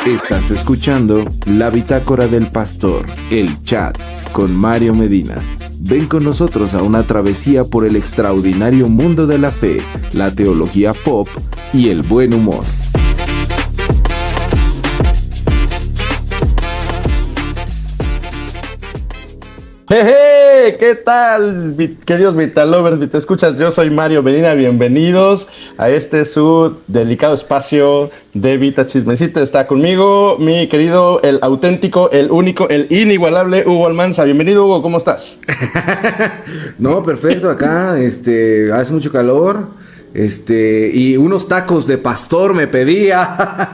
Estás escuchando La Bitácora del Pastor, el chat, con Mario Medina. Ven con nosotros a una travesía por el extraordinario mundo de la fe, la teología pop y el buen humor. ¡Hey! ¿Qué tal, queridos Vitalovers, Vitescuchas? Yo soy Mario Medina, bienvenidos a su delicado espacio de Vita Chismecita. Está conmigo mi querido, el auténtico, el único, el inigualable Hugo Almanza. Bienvenido, Hugo, ¿cómo estás? No, perfecto, acá, hace mucho calor, y unos tacos de pastor me pedía.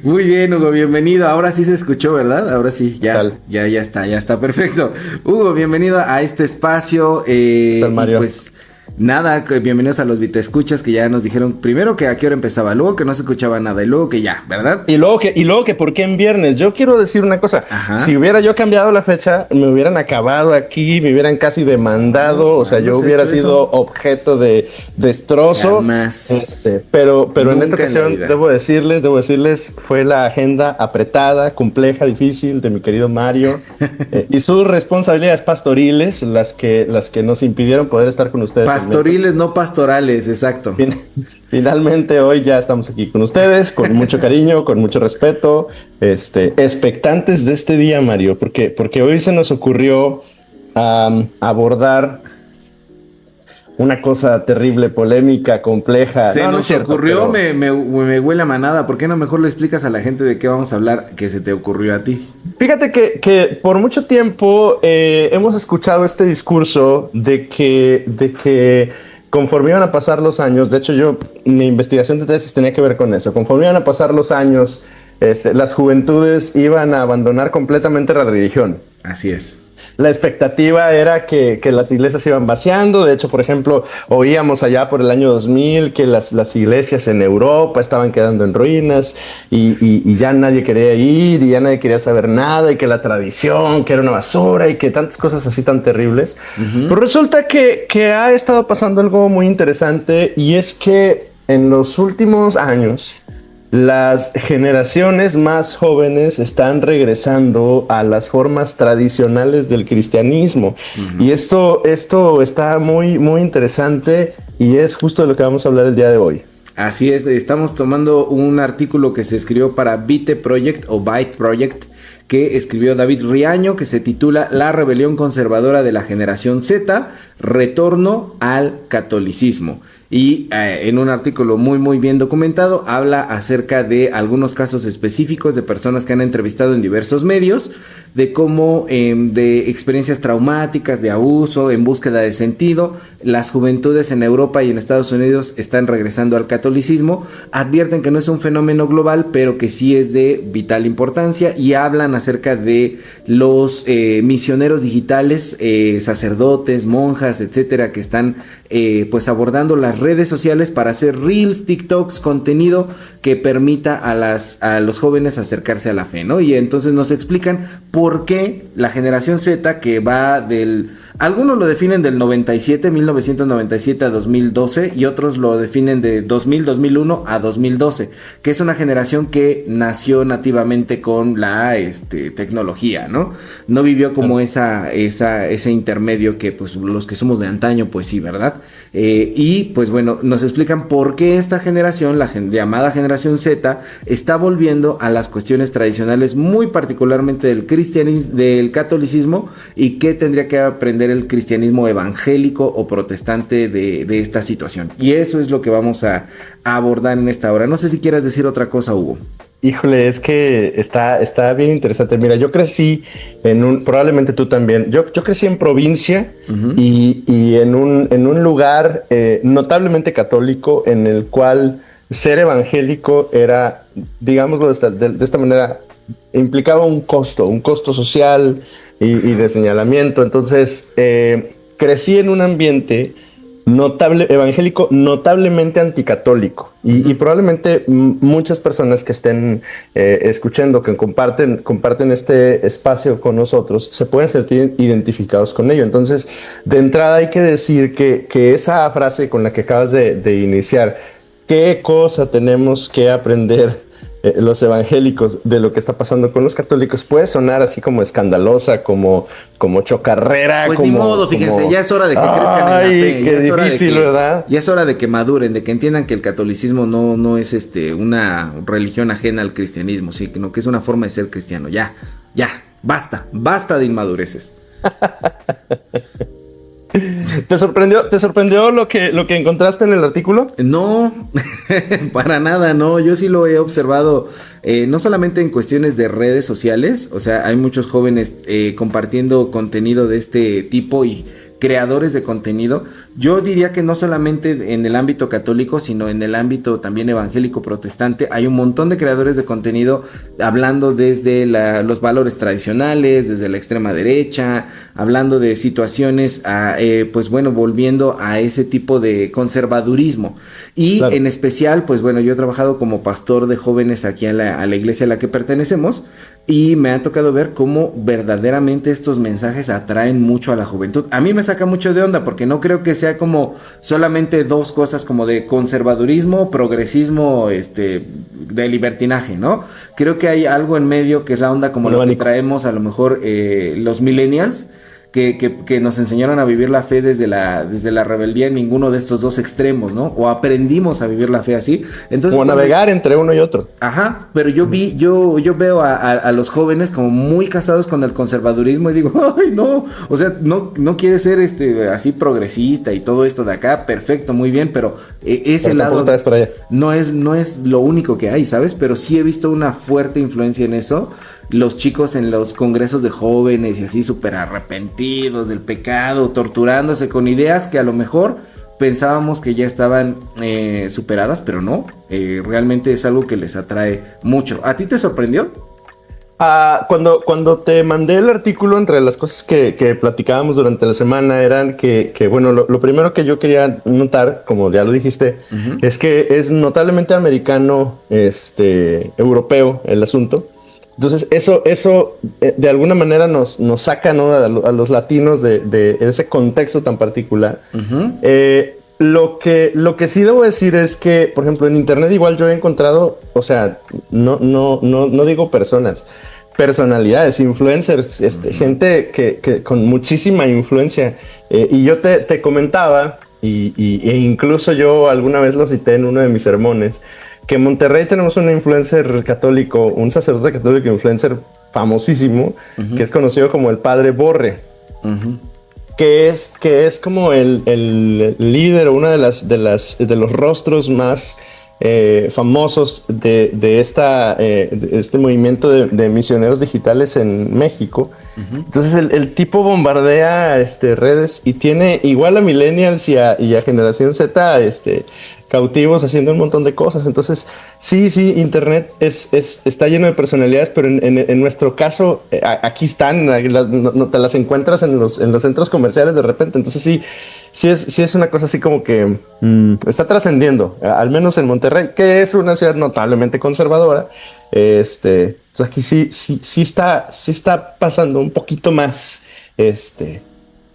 Muy bien, Hugo, bienvenido. Ahora sí se escuchó, ¿verdad? Ahora sí, ya está perfecto. Hugo, bienvenido a este espacio. ¿Qué tal, Mario? Pues nada, bienvenidos a los Vitescuchas que ya nos dijeron primero que a qué hora empezaba, luego que no se escuchaba nada y luego que ya, ¿verdad? Y luego que ¿por qué en viernes? Yo quiero decir una cosa. Ajá. Si hubiera yo cambiado la fecha, me hubieran acabado aquí, me hubieran casi demandado, o sea, yo hubiera sido objeto de destrozo. Jamás. Pero en esta Nunca en la ocasión vida. debo decirles, fue la agenda apretada, compleja, difícil de mi querido Mario y sus responsabilidades pastoriles, las que nos impidieron poder estar con ustedes. Pastoriles, no pastorales, exacto. Finalmente hoy ya estamos aquí con ustedes, con mucho cariño, con mucho respeto, expectantes de este día, Mario, porque hoy se nos ocurrió abordar una cosa terrible, polémica, compleja. Se no nos es cierto, ocurrió, pero me huele a manada. ¿Por qué no mejor le explicas a la gente de qué vamos a hablar que se te ocurrió a ti? Fíjate que por mucho tiempo hemos escuchado este discurso de que conforme iban a pasar los años, de hecho mi investigación de tesis tenía que ver con eso, conforme iban a pasar los años, las juventudes iban a abandonar completamente la religión. Así es. La expectativa era que las iglesias se iban vaciando. De hecho, por ejemplo, oíamos allá por el año 2000 que las iglesias en Europa estaban quedando en ruinas y ya nadie quería ir y ya nadie quería saber nada y que la tradición, que era una basura y que tantas cosas así tan terribles. Uh-huh. Pero resulta que ha estado pasando algo muy interesante y es que en los últimos años las generaciones más jóvenes están regresando a las formas tradicionales del cristianismo. Uh-huh. Y esto está muy, muy interesante y es justo de lo que vamos a hablar el día de hoy. Así es, estamos tomando un artículo que se escribió para Byte Project o Byte Project, que escribió David Riaño, que se titula La rebelión conservadora de la generación Z, retorno al catolicismo. Y en un artículo muy muy bien documentado habla acerca de algunos casos específicos de personas que han entrevistado en diversos medios, de cómo de experiencias traumáticas, de abuso, en búsqueda de sentido, las juventudes en Europa y en Estados Unidos están regresando al catolicismo. Advierten que no es un fenómeno global, pero que sí es de vital importancia, y hablan acerca de los misioneros digitales, sacerdotes, monjas, etcétera, que están pues abordando las redes sociales para hacer reels, TikToks, contenido que permita a los jóvenes acercarse a la fe, ¿no? Y entonces nos explican por qué la generación Z, que va algunos lo definen del 1997 a 2012, y otros lo definen de 2001 a 2012, que es una generación que nació nativamente con la tecnología, ¿no? No vivió como ese intermedio que pues los que somos de antaño, pues sí, ¿verdad? Y pues bueno, nos explican por qué esta generación, la llamada generación Z, está volviendo a las cuestiones tradicionales, muy particularmente del cristianismo, del catolicismo, y qué tendría que aprender el cristianismo evangélico o protestante de esta situación. Y eso es lo que vamos a abordar en esta hora. No sé si quieras decir otra cosa, Hugo. Híjole, es que está bien interesante. Mira, yo crecí probablemente tú también, yo crecí en provincia. Uh-huh. y en un lugar notablemente católico, en el cual ser evangélico era, digámoslo de esta manera, implicaba un costo social y de señalamiento. Entonces, crecí en un ambiente evangélico notablemente anticatólico. Y probablemente muchas personas que estén escuchando, que comparten este espacio con nosotros, se pueden sentir identificados con ello. Entonces, de entrada hay que decir que esa frase con la que acabas de iniciar, ¿qué cosa tenemos que aprender los evangélicos de lo que está pasando con los católicos? Puede sonar así como escandalosa, como chocarrera. Pues como, ni modo, fíjense, como... ya es hora de que crezcan en la fe. Qué difícil, ¿verdad? Ya es hora de que maduren, de que entiendan que el catolicismo no es una religión ajena al cristianismo, sino que es una forma de ser cristiano. Ya, basta de inmadureces. ¿Te sorprendió lo que encontraste en el artículo? No, para nada, no. Yo sí lo he observado, no solamente en cuestiones de redes sociales, o sea, hay muchos jóvenes compartiendo contenido de este tipo y creadores de contenido. Yo diría que no solamente en el ámbito católico, sino en el ámbito también evangélico protestante, hay un montón de creadores de contenido hablando desde los valores tradicionales, desde la extrema derecha, hablando de situaciones, pues bueno, volviendo a ese tipo de conservadurismo. Y claro, en especial, pues bueno, yo he trabajado como pastor de jóvenes aquí a la iglesia a la que pertenecemos, y me ha tocado ver cómo verdaderamente estos mensajes atraen mucho a la juventud. A mí me saca mucho de onda porque no creo que sea como solamente dos cosas como de conservadurismo, progresismo, de libertinaje, ¿no? Creo que hay algo en medio que es la onda como lo que traemos a lo mejor los millennials, que nos enseñaron a vivir la fe desde la rebeldía en ninguno de estos dos extremos, ¿no? O aprendimos a vivir la fe así. Entonces, o a navegar entre uno y otro. Ajá, pero yo veo a los jóvenes como muy casados con el conservadurismo y digo, ay, no, o sea, no quiere ser así progresista y todo esto de acá, perfecto, muy bien, pero ese lado no es lo único que hay, ¿sabes? Pero sí he visto una fuerte influencia en eso. Los chicos en los congresos de jóvenes y así súper arrepentidos del pecado, torturándose con ideas que a lo mejor pensábamos que ya estaban superadas, pero no, realmente es algo que les atrae mucho. ¿A ti te sorprendió? Cuando te mandé el artículo, entre las cosas que platicábamos durante la semana eran que bueno, lo primero que yo quería notar, como ya lo dijiste, es que es notablemente americano, europeo el asunto. Entonces eso de alguna manera nos saca, ¿no?, a los latinos de ese contexto tan particular. Lo que sí debo decir es que, por ejemplo, en internet igual yo he encontrado, o sea, no digo personalidades, influencers, gente que con muchísima influencia. Y yo te comentaba, e incluso yo alguna vez lo cité en uno de mis sermones, que en Monterrey tenemos un influencer católico, un sacerdote católico influencer famosísimo, que es conocido como el Padre Borre, que es como el líder o una de los rostros más famosos de este movimiento de misioneros digitales en México. Entonces el tipo bombardea redes y tiene igual a millennials y a generación Z cautivos haciendo un montón de cosas. Entonces sí, internet está lleno de personalidades, pero en nuestro caso aquí están, no te las encuentras en los centros comerciales de repente. Entonces sí es una cosa así como que está trascendiendo, al menos en Monterrey, que es una ciudad notablemente conservadora. Entonces aquí sí está pasando un poquito más,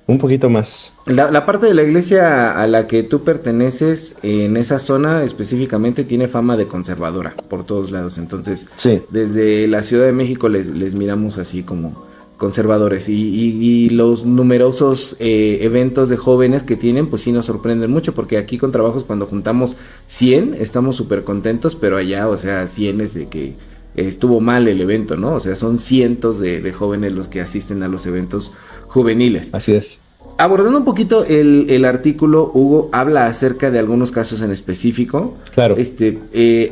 un poquito más. La parte de la iglesia a la que tú perteneces en esa zona específicamente tiene fama de conservadora por todos lados. Entonces, sí, desde la Ciudad de México les miramos así como conservadores. Y los numerosos eventos de jóvenes que tienen, pues sí nos sorprenden mucho, porque aquí con trabajos cuando juntamos 100 estamos súper contentos, pero allá, o sea, 100 es de que estuvo mal el evento, ¿no? O sea, son cientos de jóvenes los que asisten a los eventos juveniles. Así es. Abordando un poquito el artículo, Hugo habla acerca de algunos casos en específico. Claro.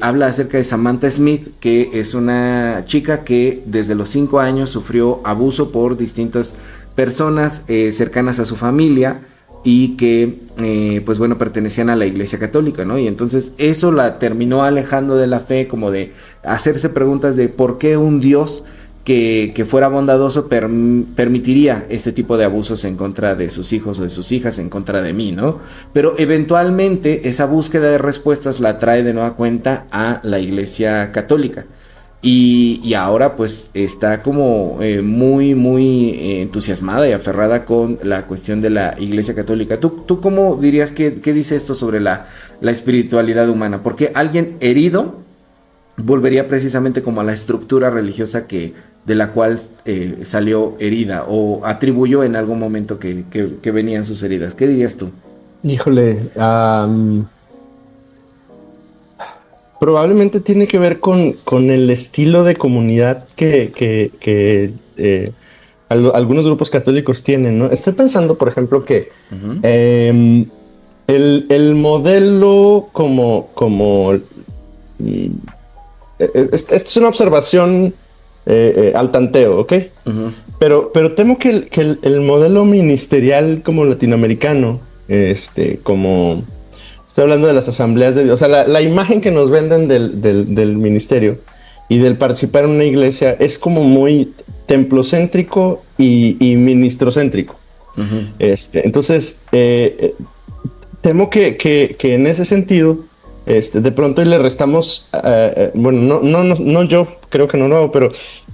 Habla acerca de Samantha Smith, que es una chica que desde los 5 años sufrió abuso por distintas personas cercanas a su familia y que, pues bueno, pertenecían a la Iglesia Católica, ¿no? Y entonces eso la terminó alejando de la fe, como de hacerse preguntas de por qué un Dios que fuera bondadoso permitiría este tipo de abusos en contra de sus hijos o de sus hijas, en contra de mí, ¿no? Pero eventualmente esa búsqueda de respuestas la trae de nueva cuenta a la Iglesia Católica. Y ahora pues está como muy entusiasmada y aferrada con la cuestión de la Iglesia Católica. ¿Tú cómo dirías que dice esto sobre la espiritualidad humana? Porque alguien herido volvería precisamente como a la estructura religiosa de la cual salió herida o atribuyó en algún momento que venían sus heridas. ¿Qué dirías tú? Híjole, probablemente tiene que ver con el estilo de comunidad que algunos grupos católicos tienen, ¿no? Estoy pensando, por ejemplo, que Uh-huh. el modelo esto es una observación al tanteo, ¿ok? Uh-huh. Pero temo que el modelo ministerial como latinoamericano, como estoy hablando de las asambleas de Dios, o sea, la imagen que nos venden del ministerio y del participar en una iglesia es como muy templocéntrico y ministrocéntrico. Uh-huh. Entonces, temo que en ese sentido, de pronto le restamos, bueno, no yo creo que no lo hago,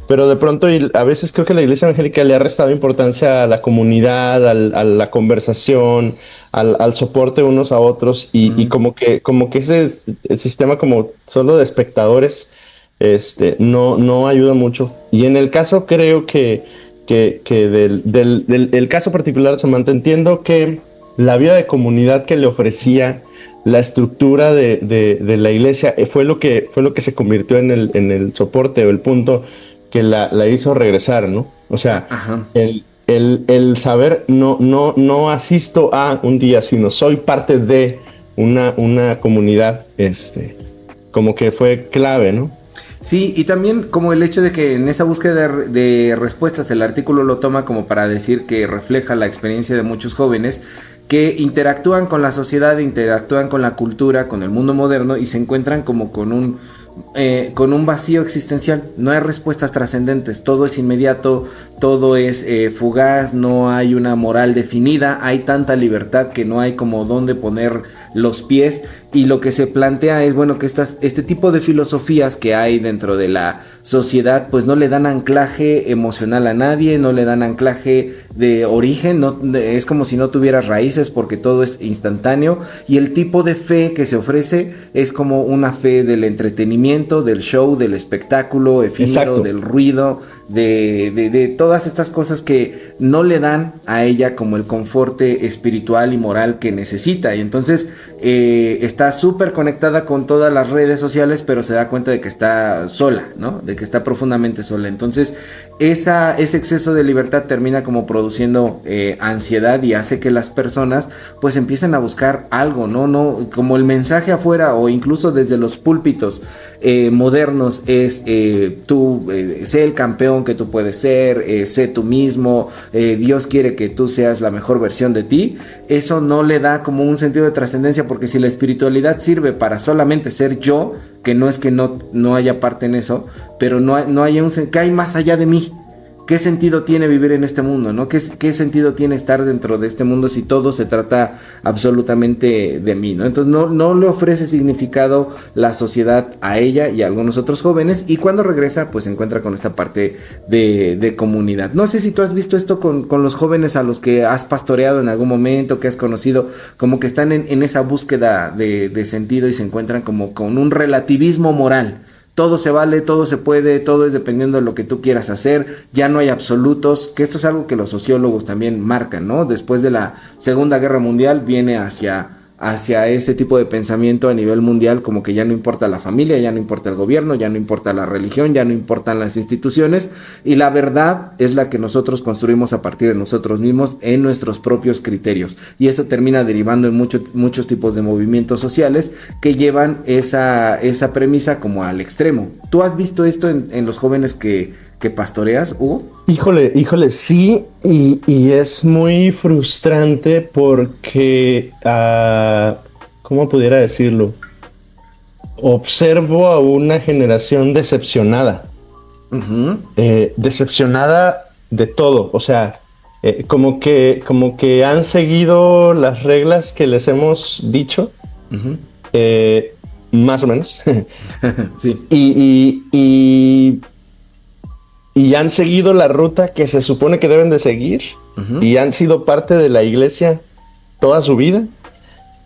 pero de pronto y a veces creo que la iglesia evangélica le ha restado importancia a la comunidad, a la conversación, al soporte unos a otros y como que ese el sistema como solo de espectadores, no ayuda mucho. Y en el caso creo que del caso particular, Samantha, entiendo que la vida de comunidad que le ofrecía la estructura de la iglesia fue lo que se convirtió en el soporte o el punto que la hizo regresar, ¿no? O sea, Ajá. el saber no asisto a un día, sino soy parte de una comunidad, como que fue clave, ¿no? Sí, y también como el hecho de que en esa búsqueda de respuestas el artículo lo toma como para decir que refleja la experiencia de muchos jóvenes que interactúan con la sociedad, interactúan con la cultura, con el mundo moderno y se encuentran como con un vacío existencial. No hay respuestas trascendentes, todo es inmediato, todo es fugaz, no hay una moral definida, hay tanta libertad que no hay como dónde poner los pies y lo que se plantea es, bueno, que este tipo de filosofías que hay dentro de la sociedad pues no le dan anclaje emocional a nadie, no le dan anclaje de origen, no, es como si no tuvieras raíces porque todo es instantáneo y el tipo de fe que se ofrece es como una fe del entretenimiento, del show, del espectáculo efímero, Exacto. del ruido, de todas estas cosas que no le dan a ella como el conforte espiritual y moral que necesita y entonces está súper conectada con todas las redes sociales pero se da cuenta de que está sola, ¿no? De que está profundamente sola, entonces ese exceso de libertad termina como produciendo ansiedad y hace que las personas pues empiecen a buscar algo, ¿no? Como el mensaje afuera o incluso desde los púlpitos modernos es tú sé el campeón que tú puedes ser, sé tú mismo, Dios quiere que tú seas la mejor versión de ti. Eso no le da como un sentido de trascendencia porque si la espiritualidad sirve para solamente ser yo, que no es que no haya parte en eso, pero no hay ¿qué hay más allá de mí? ¿Qué sentido tiene vivir en este mundo, no? ¿Qué sentido tiene estar dentro de este mundo si todo se trata absolutamente de mí, ¿no? Entonces no le ofrece significado la sociedad a ella y a algunos otros jóvenes y cuando regresa pues se encuentra con esta parte de comunidad. No sé si tú has visto esto con los jóvenes a los que has pastoreado en algún momento, que has conocido, como que están en esa búsqueda de sentido y se encuentran como con un relativismo moral. Todo se vale, todo se puede, todo es dependiendo de lo que tú quieras hacer, ya no hay absolutos, que esto es algo que los sociólogos también marcan, ¿no? Después de la Segunda Guerra Mundial viene hacia ese tipo de pensamiento a nivel mundial, como que ya no importa la familia, ya no importa el gobierno, ya no importa la religión, ya no importan las instituciones, y la verdad es la que nosotros construimos a partir de nosotros mismos en nuestros propios criterios, y eso termina derivando en muchos tipos de movimientos sociales que llevan esa premisa como al extremo. ¿Tú has visto esto en los jóvenes que pastoreas, Hugo? Híjole, sí, y es muy frustrante porque, ¿cómo pudiera decirlo? Observo a una generación decepcionada. Ujú, decepcionada de todo. O sea, como que han seguido las reglas que les hemos dicho, ujú. eh, más o menos. Sí. y, y han seguido la ruta que se supone que deben de seguir Ujú, y han sido parte de la iglesia toda su vida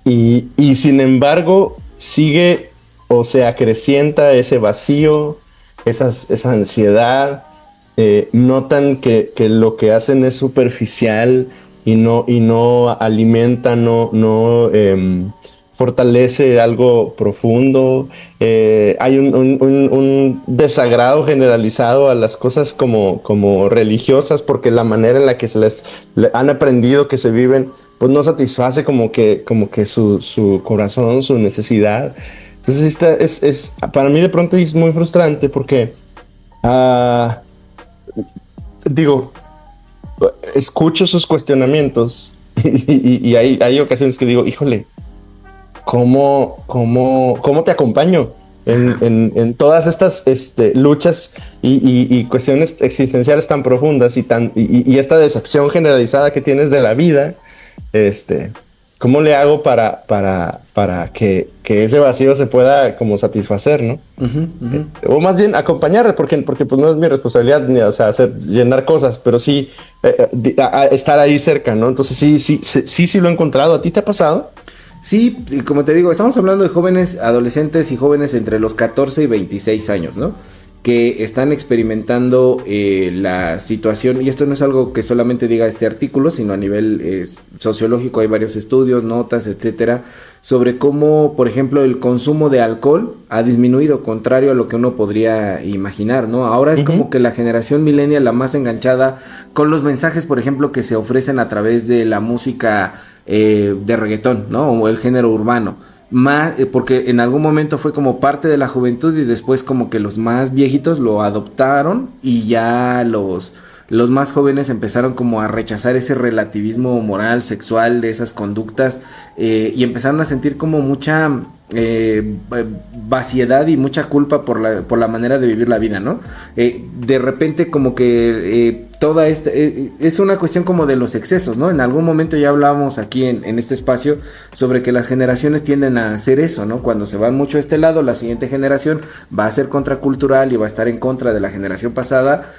y sin embargo sigue o se acrecienta ese vacío, esa ansiedad, notan que lo que hacen es superficial y no alimenta, fortalece algo profundo. Hay un desagrado generalizado a las cosas como religiosas porque la manera en la que han aprendido que se viven pues no satisface como que su corazón, su necesidad. Entonces para mí de pronto es muy frustrante porque ah, digo, escucho sus cuestionamientos y hay ocasiones que digo, híjole, ¿cómo te acompaño ajá. en todas estas luchas y cuestiones existenciales tan profundas y esta decepción generalizada que tienes de la vida? Este, ¿Cómo le hago para que ese vacío se pueda como satisfacer, ¿no? Ujú, ujú. O más bien acompañarle, porque pues no es mi responsabilidad, ni, o sea, llenar cosas, pero sí estar ahí cerca, ¿no? Entonces sí lo he encontrado. ¿A ti te ha pasado? Sí, y como te digo, estamos hablando de jóvenes, adolescentes y jóvenes entre los 14 y 26 años, ¿no? Que están experimentando la situación, y esto no es algo que solamente diga este artículo, sino a nivel sociológico, hay varios estudios, notas, etcétera, sobre cómo, por ejemplo, el consumo de alcohol ha disminuido, contrario a lo que uno podría imaginar, ¿no? Ahora es como Ujú. que la generación millennial la más enganchada con los mensajes, por ejemplo, que se ofrecen a través de la música de reggaetón, ¿no? O el género urbano. Más, porque en algún momento fue como parte de la juventud y después como que los más viejitos lo adoptaron y ya los más jóvenes empezaron como a rechazar ese relativismo moral, sexual de esas conductas y empezaron a sentir como mucha vaciedad y mucha culpa por la manera de vivir la vida, ¿no? De repente como que toda esta es una cuestión como de los excesos, ¿no? En algún momento ya hablábamos aquí en este espacio sobre que las generaciones tienden a hacer eso, ¿no? Cuando se van mucho a este lado, la siguiente generación va a ser contracultural y va a estar en contra de la generación pasada,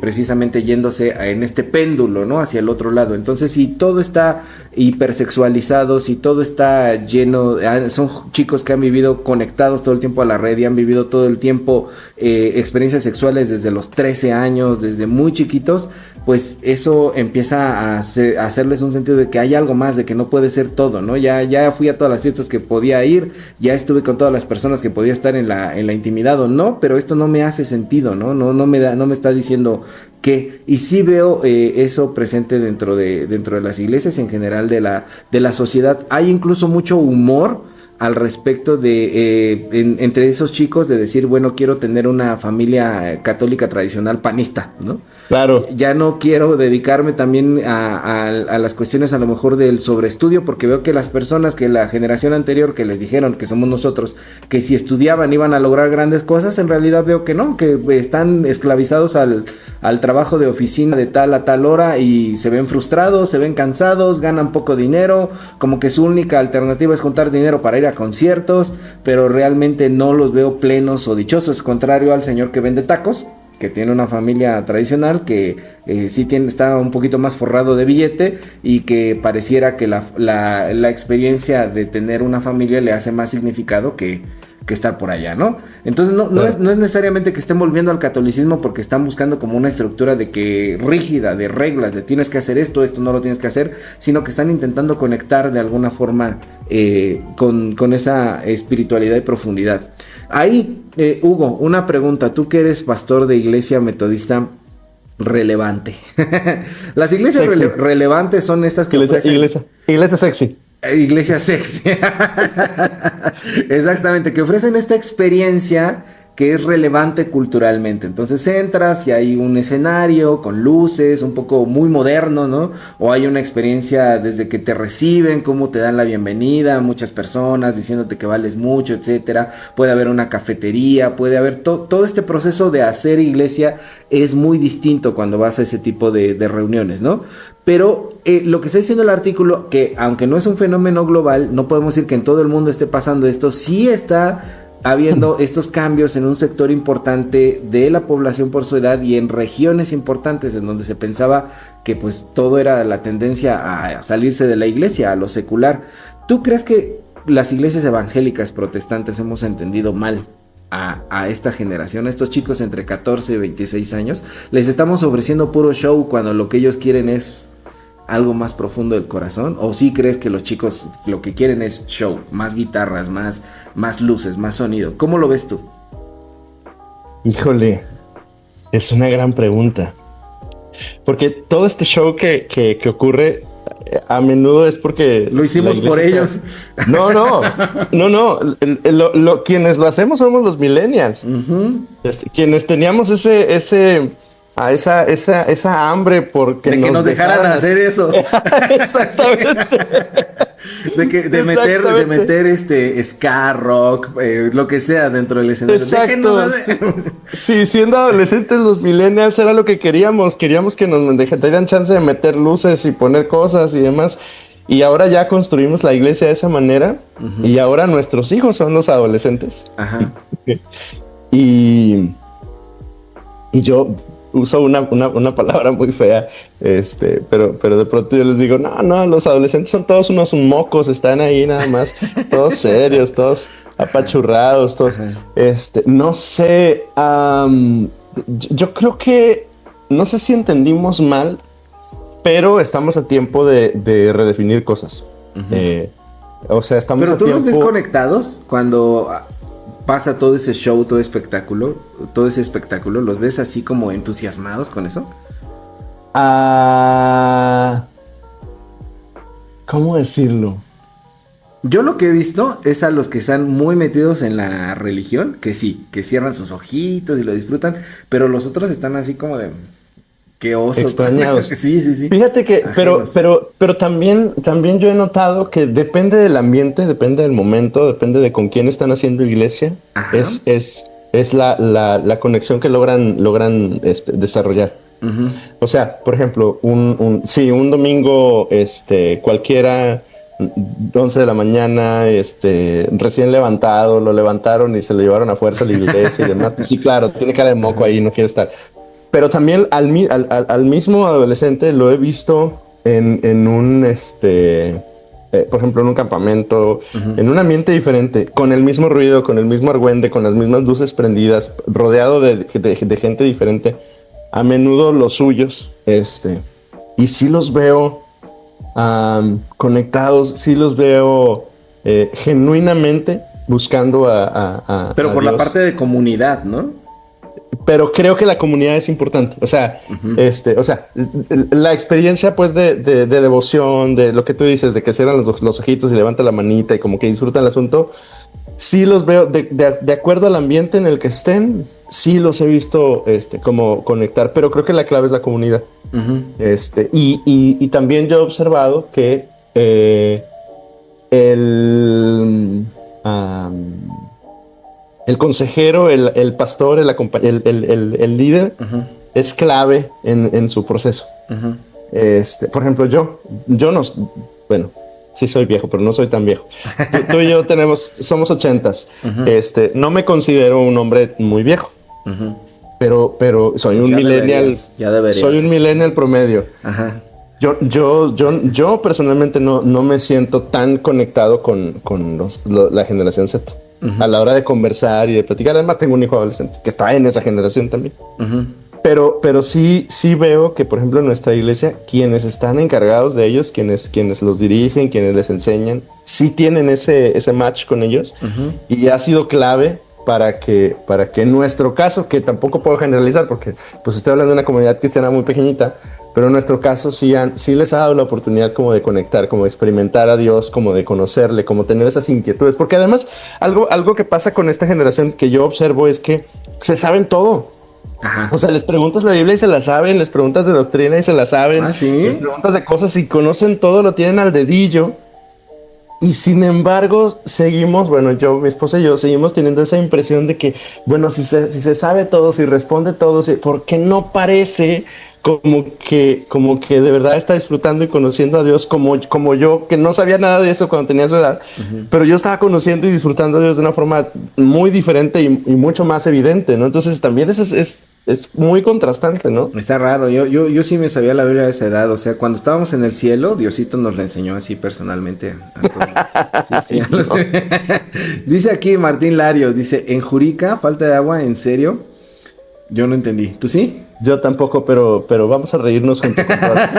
precisamente yéndose en este péndulo, ¿no? Hacia el otro lado. Entonces, si todo está hipersexualizado, si todo está lleno, son chicos que han vivido conectados todo el tiempo a la red y han vivido todo el tiempo experiencias sexuales desde los 13 años, desde muy chiquitos, pues eso empieza a hacerles un sentido de que hay algo más, de que no puede ser todo, ¿no? Ya fui a todas las fiestas que podía ir, ya estuve con todas las personas que podía estar en la intimidad o no, pero esto no me hace sentido, ¿no? No me está diciendo que, y sí veo eso presente dentro de las iglesias y en general de la sociedad. Hay incluso mucho humor al respecto de entre esos chicos de decir, bueno, quiero tener una familia católica tradicional panista, ¿no? Claro. Ya no quiero dedicarme también a las cuestiones a lo mejor del sobreestudio, porque veo que las personas que la generación anterior que les dijeron que somos nosotros, que si estudiaban iban a lograr grandes cosas, en realidad veo que no, que están esclavizados al trabajo de oficina de tal a tal hora y se ven frustrados, se ven cansados, ganan poco dinero, como que su única alternativa es juntar dinero para ir a conciertos, pero realmente no los veo plenos o dichosos, contrario al señor que vende tacos, que tiene una familia tradicional, que está un poquito más forrado de billete y que pareciera que la experiencia de tener una familia le hace más significado que estar por allá, ¿no? Entonces no es necesariamente que estén volviendo al catolicismo porque están buscando como una estructura de que rígida, de reglas, de tienes que hacer esto no lo tienes que hacer, sino que están intentando conectar de alguna forma con esa espiritualidad y profundidad. Ahí, Hugo, una pregunta, tú que eres pastor de iglesia metodista relevante. Las iglesias relevantes son estas que Iglesia sexy. Iglesia sexy. Exactamente, que ofrecen esta experiencia que es relevante culturalmente. Entonces entras y hay un escenario con luces, un poco muy moderno, ¿no? O hay una experiencia desde que te reciben, cómo te dan la bienvenida, muchas personas diciéndote que vales mucho, etcétera. Puede haber una cafetería, puede haber todo este proceso de hacer iglesia es muy distinto cuando vas a ese tipo de reuniones, ¿no? Pero lo que está diciendo el artículo, que aunque no es un fenómeno global, no podemos decir que en todo el mundo esté pasando esto, sí está habiendo estos cambios en un sector importante de la población por su edad y en regiones importantes en donde se pensaba que pues todo era la tendencia a salirse de la iglesia, a lo secular. ¿Tú crees que las iglesias evangélicas protestantes hemos entendido mal a esta generación, a estos chicos entre 14 y 26 años? Les estamos ofreciendo puro show cuando lo que ellos quieren es algo más profundo del corazón. ¿O sí crees que los chicos lo que quieren es show, más guitarras, más luces, más sonido? ¿Cómo lo ves tú? Híjole, es una gran pregunta. Porque todo este show que ocurre a menudo es porque lo hicimos por ellos. No. Quienes lo hacemos somos los millennials. Uh-huh. Quienes teníamos esa hambre porque de que nos dejaran hacer eso. Exactamente. de meter ska, rock, lo que sea dentro del escenario. Exacto. Sí, siendo adolescentes los millennials era lo que queríamos. Queríamos que nos dieran chance de meter luces y poner cosas y demás. Y ahora ya construimos la iglesia de esa manera. Uh-huh. Y ahora nuestros hijos son los adolescentes. Ajá. Y yo uso una palabra muy fea, pero de pronto yo les digo, no, los adolescentes son todos unos mocos, están ahí nada más, todos serios, todos apachurrados, todos, no sé, yo creo que, no sé si entendimos mal, pero estamos a tiempo de redefinir cosas. Uh-huh. O sea, estamos a tiempo... ¿Pero tú los ves conectados cuando pasa todo ese show, todo ese espectáculo? ¿Los ves así como entusiasmados con eso? ¿Cómo decirlo? Yo lo que he visto es a los que están muy metidos en la religión, que sí, que cierran sus ojitos y lo disfrutan, pero los otros están así como de... ¡Qué oso! Extrañados. Sí. Fíjate que, pero también yo he notado que depende del ambiente, depende del momento, depende de con quién están haciendo iglesia. Ajá. Es la conexión que logran desarrollar. Uh-huh. O sea, por ejemplo, un domingo cualquiera, 11 de la mañana, recién levantado, lo levantaron y se lo llevaron a fuerza a la iglesia y demás. Pues sí, claro, tiene cara de moco ahí, no quiere estar. Pero también al mismo adolescente lo he visto en un, por ejemplo, en un campamento, uh-huh, en un ambiente diferente, con el mismo ruido, con el mismo argüende, con las mismas luces prendidas, rodeado de gente diferente, a menudo los suyos, y sí los veo conectados, sí los veo genuinamente buscando pero por Dios. La parte de comunidad, ¿no? Pero creo que la comunidad es importante. O sea, uh-huh, la experiencia pues de devoción, de lo que tú dices, de que cierran los ojitos y levantan la manita y como que disfrutan el asunto, sí los veo de acuerdo al ambiente en el que estén, sí los he visto como conectar, pero creo que la clave es la comunidad. Uh-huh. Y también yo he observado que el consejero, el pastor, el líder, uh-huh, es clave en su proceso. Uh-huh. Por ejemplo, yo no, bueno, sí soy viejo, pero no soy tan viejo. Tú y yo somos 80s. Uh-huh. No me considero un hombre muy viejo, uh-huh, pero soy un millennial. Ya deberías. Soy un millennial promedio. Ajá. Yo personalmente no me siento tan conectado con la generación Z. Uh-huh. A la hora de conversar y de platicar. Además tengo un hijo adolescente que está en esa generación también. Uh-huh. Pero sí veo que, por ejemplo, en nuestra iglesia, quienes están encargados de ellos, quienes los dirigen, quienes les enseñan, sí tienen ese match con ellos. Uh-huh. Y ha sido clave para que en nuestro caso, que tampoco puedo generalizar porque pues estoy hablando de una comunidad cristiana muy pequeñita, pero en nuestro caso sí les ha dado la oportunidad como de conectar, como de experimentar a Dios, como de conocerle, como tener esas inquietudes, porque además algo que pasa con esta generación que yo observo es que se saben todo. Ajá. O sea, les preguntas la Biblia y se la saben, les preguntas de doctrina y se la saben, Ah, ¿sí? les preguntas de cosas y conocen todo, lo tienen al dedillo. Y sin embargo, seguimos, bueno, mi esposa y yo seguimos teniendo esa impresión de que, bueno, si se sabe todo, si responde todo, ¿por qué no parece como que de verdad está disfrutando y conociendo a Dios como yo, que no sabía nada de eso cuando tenía su edad, pero yo estaba conociendo y disfrutando a Dios de una forma muy diferente y mucho más evidente, ¿no? Entonces también eso es muy contrastante, ¿no? Está raro, yo sí me sabía la Biblia a esa edad, o sea, cuando estábamos en el cielo, Diosito nos la enseñó así personalmente. Sí, No. Dice aquí Martín Larios, dice, en Jurica, falta de agua, ¿en serio? Yo no entendí, ¿tú sí? Yo tampoco, pero vamos a reírnos junto con todas.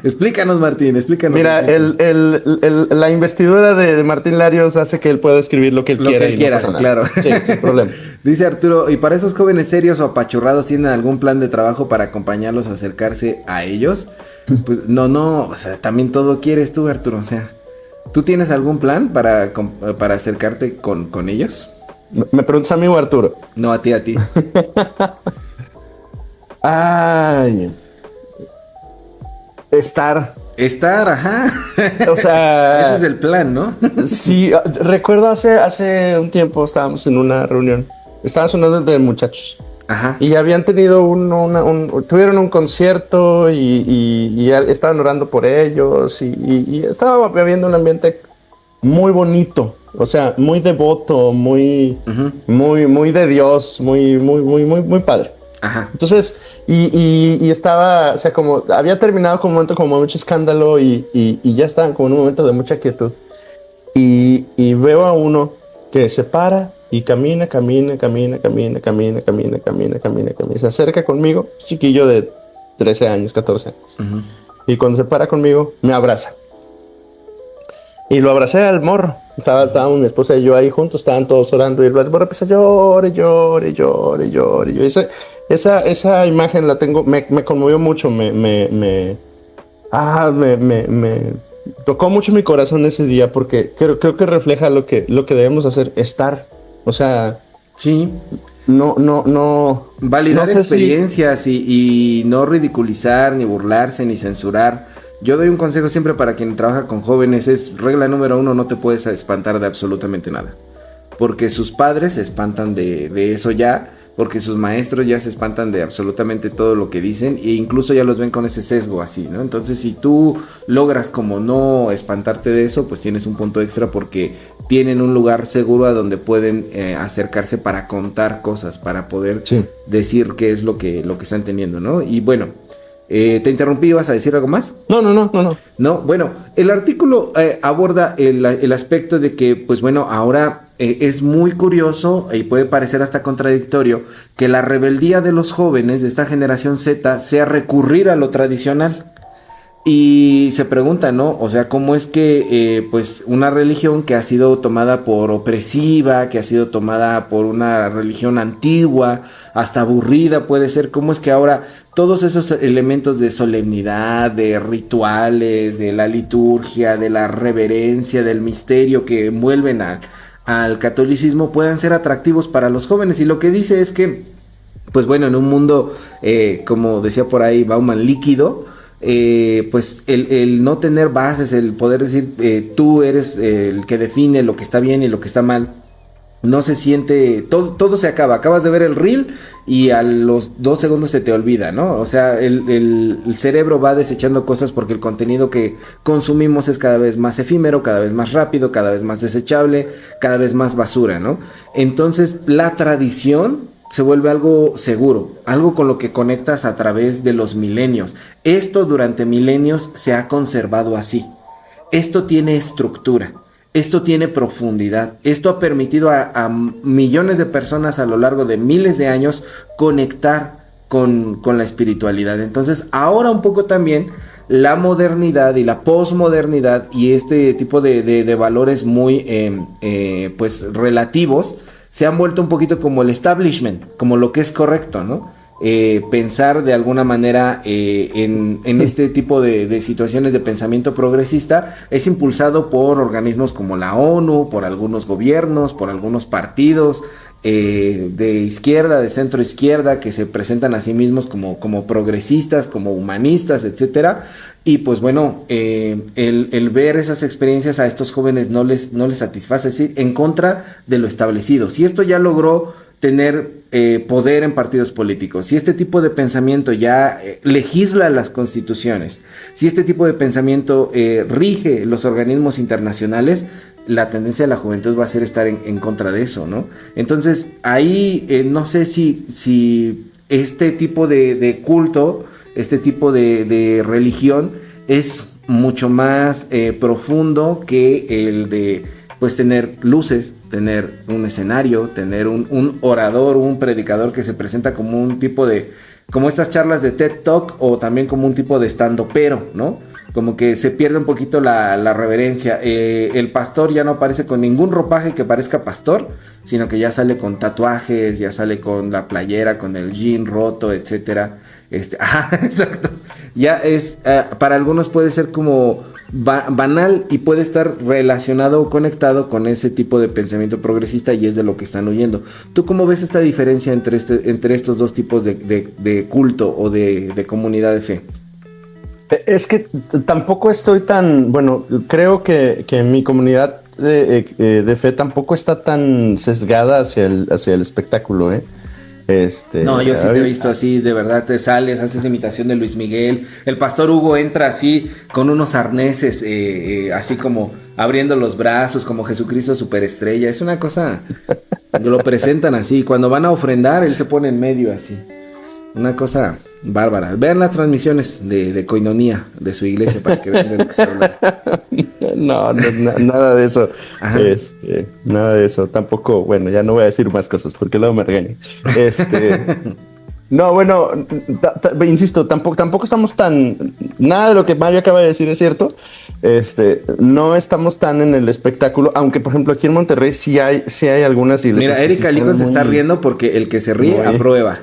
Explícanos, Martín, explícanos. Mira, la investidura de Martín Larios hace que él pueda escribir lo que él quiera. Que él quiera, claro. Sí, sin problema. Dice Arturo, ¿y para esos jóvenes serios o apachurrados tienen algún plan de trabajo para acompañarlos a acercarse a ellos? Pues no, o sea, también todo quieres tú, Arturo, o sea, ¿tú tienes algún plan para acercarte con ellos? ¿Me preguntas a mí o a Arturo? No, a ti. Ay. Estar, ajá. o sea... Ese es el plan, ¿no? Sí, recuerdo hace un tiempo estábamos en una reunión. Estábamos hablando de muchachos. Ajá. Y habían tenido tuvieron un concierto y estaban orando por ellos y estaba habiendo un ambiente muy bonito, o sea, muy devoto, muy de Dios, muy padre. Ajá. Entonces, y estaba, o sea, como había terminado con un momento como mucho escándalo y ya estaban como en un momento de mucha quietud. Y veo a uno que se para y camina. Se acerca conmigo, chiquillo de 13 años, 14 años. Uh-huh. Y cuando se para conmigo, me abraza. Y lo abracé al morro. Estaba mi esposa y yo ahí juntos, estaban todos orando. Y el morro empieza a llore. Esa imagen la tengo, me conmovió mucho, me tocó mucho mi corazón ese día porque creo que refleja lo que debemos hacer, estar. O sea, sí. No. Validar experiencias y no ridiculizar, ni burlarse, ni censurar. Yo doy un consejo siempre para quien trabaja con jóvenes, es regla número 1, no te puedes espantar de absolutamente nada. Porque sus padres se espantan de eso ya, porque sus maestros ya se espantan de absolutamente todo lo que dicen e incluso ya los ven con ese sesgo así, ¿no? Entonces si tú logras como no espantarte de eso, pues tienes un punto extra porque tienen un lugar seguro a donde pueden acercarse para contar cosas, para poder decir qué es lo que están teniendo, ¿no? Y bueno, ¿te interrumpí? ¿Vas a decir algo más? No. No, bueno, el artículo aborda el aspecto de que, pues bueno, ahora es muy curioso y puede parecer hasta contradictorio que la rebeldía de los jóvenes de esta generación Z sea recurrir a lo tradicional. Y se pregunta, ¿no? O sea, ¿cómo es que pues una religión que ha sido tomada por opresiva, que ha sido tomada por una religión antigua, hasta aburrida puede ser, cómo es que ahora todos esos elementos de solemnidad, de rituales, de la liturgia, de la reverencia, del misterio que envuelven al catolicismo puedan ser atractivos para los jóvenes? Y lo que dice es que, pues bueno, en un mundo, como decía por ahí Bauman, líquido, pues el no tener bases, el poder decir tú eres el que define lo que está bien y lo que está mal, no se siente, todo se acabas de ver el reel y a los 2 segundos se te olvida, ¿no? O sea, el cerebro va desechando cosas porque el contenido que consumimos es cada vez más efímero, cada vez más rápido, cada vez más desechable, cada vez más basura, ¿no? Entonces la tradición se vuelve algo seguro, algo con lo que conectas a través de los milenios. Esto durante milenios se ha conservado así. Esto tiene estructura, esto tiene profundidad, esto ha permitido a millones de personas a lo largo de miles de años conectar con la espiritualidad. Entonces ahora un poco también la modernidad y la posmodernidad y este tipo de valores muy pues relativos se han vuelto un poquito como el establishment, como lo que es correcto, ¿no? pensar de alguna manera en este tipo de situaciones de pensamiento progresista es impulsado por organismos como la ONU, por algunos gobiernos, por algunos partidos de izquierda, de centro izquierda, que se presentan a sí mismos como progresistas, como humanistas, etcétera. Y pues bueno, el ver esas experiencias a estos jóvenes no les satisface, es decir, en contra de lo establecido. Si esto ya logró tener poder en partidos políticos, si este tipo de pensamiento ya legisla las constituciones, si este tipo de pensamiento rige los organismos internacionales, la tendencia de la juventud va a ser estar en contra de eso, ¿no? Entonces, ahí no sé si este tipo de culto, este tipo de religión es mucho más profundo que el de pues tener luces, tener un escenario, tener un orador, un predicador que se presenta como un tipo de, como estas charlas de TED Talk, o también como un tipo de estandopero, ¿no? Como que se pierde un poquito la reverencia. El pastor ya no aparece con ningún ropaje que parezca pastor, sino que ya sale con tatuajes, ya sale con la playera, con el jean roto, etcétera. Exacto. Ya es, para algunos puede ser como banal y puede estar relacionado o conectado con ese tipo de pensamiento progresista, y es de lo que están huyendo. ¿Tú cómo ves esta diferencia entre estos dos tipos de culto o de comunidad de fe? Es que tampoco estoy tan, bueno, creo que mi comunidad de fe tampoco está tan sesgada hacia el espectáculo, ¿eh? No, yo sí te he visto así, de verdad te sales, haces imitación de Luis Miguel. El pastor Hugo entra así con unos arneses, así como abriendo los brazos, como Jesucristo superestrella. Es una cosa, lo presentan así. Cuando van a ofrendar, él se pone en medio así. Una cosa bárbara. Vean las transmisiones de Koinonía de su iglesia para que vean de lo que se habla. No, nada de eso. Ajá. Nada de eso. Tampoco, bueno, ya no voy a decir más cosas porque luego me regañan. No, bueno, insisto, tampoco estamos tan. Nada de lo que Mario acaba de decir es cierto. No estamos tan en el espectáculo, aunque por ejemplo aquí en Monterrey sí hay algunas iglesias. Mira, Erika Lico se está riendo porque el que se ríe aprueba.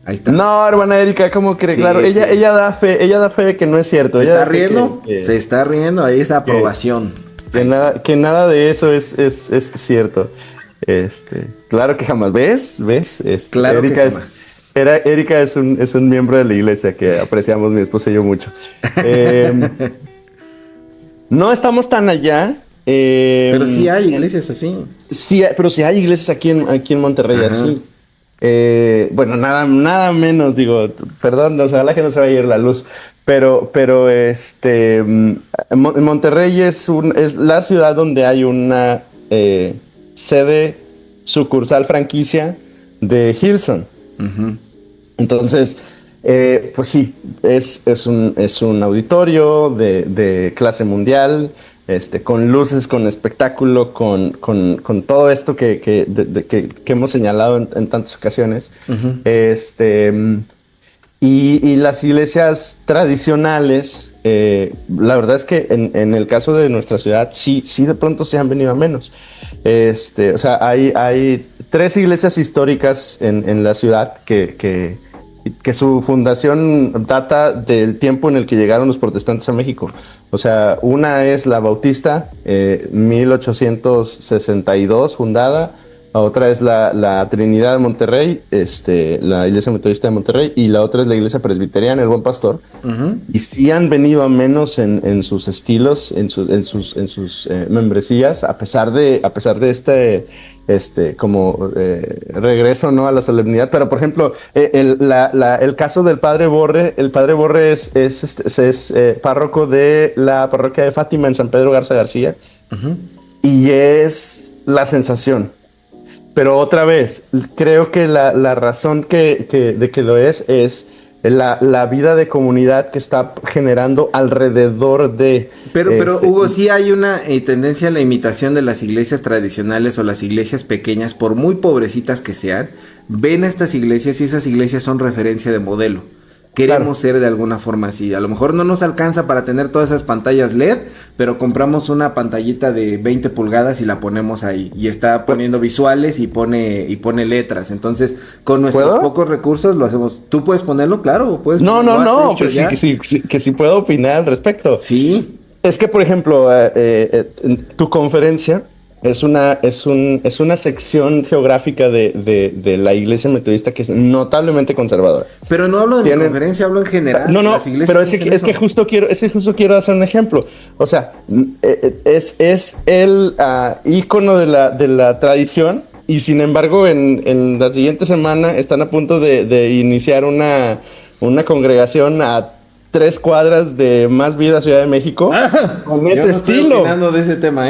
Ahí está. No, hermana Erika, ¿cómo cree? Sí, claro, sí. ella da fe de que no es cierto. ¿Se está riendo? Se está riendo, ahí es aprobación. Que nada de eso es cierto. Claro que jamás. ¿Ves? Claro Erika que jamás. Erika es un miembro de la iglesia que apreciamos mi esposa y yo mucho. No estamos tan allá. Pero sí hay iglesias así. Sí, pero sí hay iglesias aquí en Monterrey. Ajá. Así. Bueno, nada menos, digo, perdón, ojalá que no se vaya a ir la luz, pero Monterrey es la ciudad donde hay una sede sucursal franquicia de Hillsong. Uh-huh. Entonces, pues sí, es un auditorio de clase mundial, con luces, con espectáculo, con todo esto que hemos señalado en tantas ocasiones. Uh-huh. Y las iglesias tradicionales, la verdad es que en el caso de nuestra ciudad, sí de pronto se han venido a menos. O sea, hay 3 iglesias históricas en la ciudad que su fundación data del tiempo en el que llegaron los protestantes a México. O sea, una es la Bautista, 1862 fundada. La otra es la Trinidad de Monterrey, la Iglesia Metodista de Monterrey, y la otra es la Iglesia Presbiteriana, el Buen Pastor. Uh-huh. Y sí han venido a menos en sus estilos, en sus membresías, a pesar de regreso, ¿no?, a la solemnidad. Pero, por ejemplo, el caso del Padre Borre, el Padre Borre es párroco de la parroquia de Fátima en San Pedro Garza García. Uh-huh. Y es la sensación. Pero otra vez, creo que la razón de que lo es la vida de comunidad que está generando alrededor de... Pero Hugo, sí hay una tendencia a la imitación de las iglesias tradicionales o las iglesias pequeñas, por muy pobrecitas que sean. Ven estas iglesias y esas iglesias son referencia de modelo. queremos ser de alguna forma así. A lo mejor no nos alcanza para tener todas esas pantallas LED, pero compramos una pantallita de 20 pulgadas y la ponemos ahí. Y está poniendo visuales y pone letras. Entonces, con nuestros pocos recursos lo hacemos. ¿Tú puedes ponerlo? Claro. ¿Puedes No, pues que sí puedo opinar al respecto. Sí. Es que, por ejemplo, tu conferencia es una sección geográfica de la iglesia metodista que es notablemente conservadora. Pero no hablo de mi conferencia, hablo en general. No, pero es que justo quiero hacer un ejemplo. O sea, es el ícono de la tradición, y sin embargo en la siguiente semana están a punto de iniciar una congregación a 3 cuadras de Más Vida Ciudad de México con ese estilo. Estoy opinando de ese tema,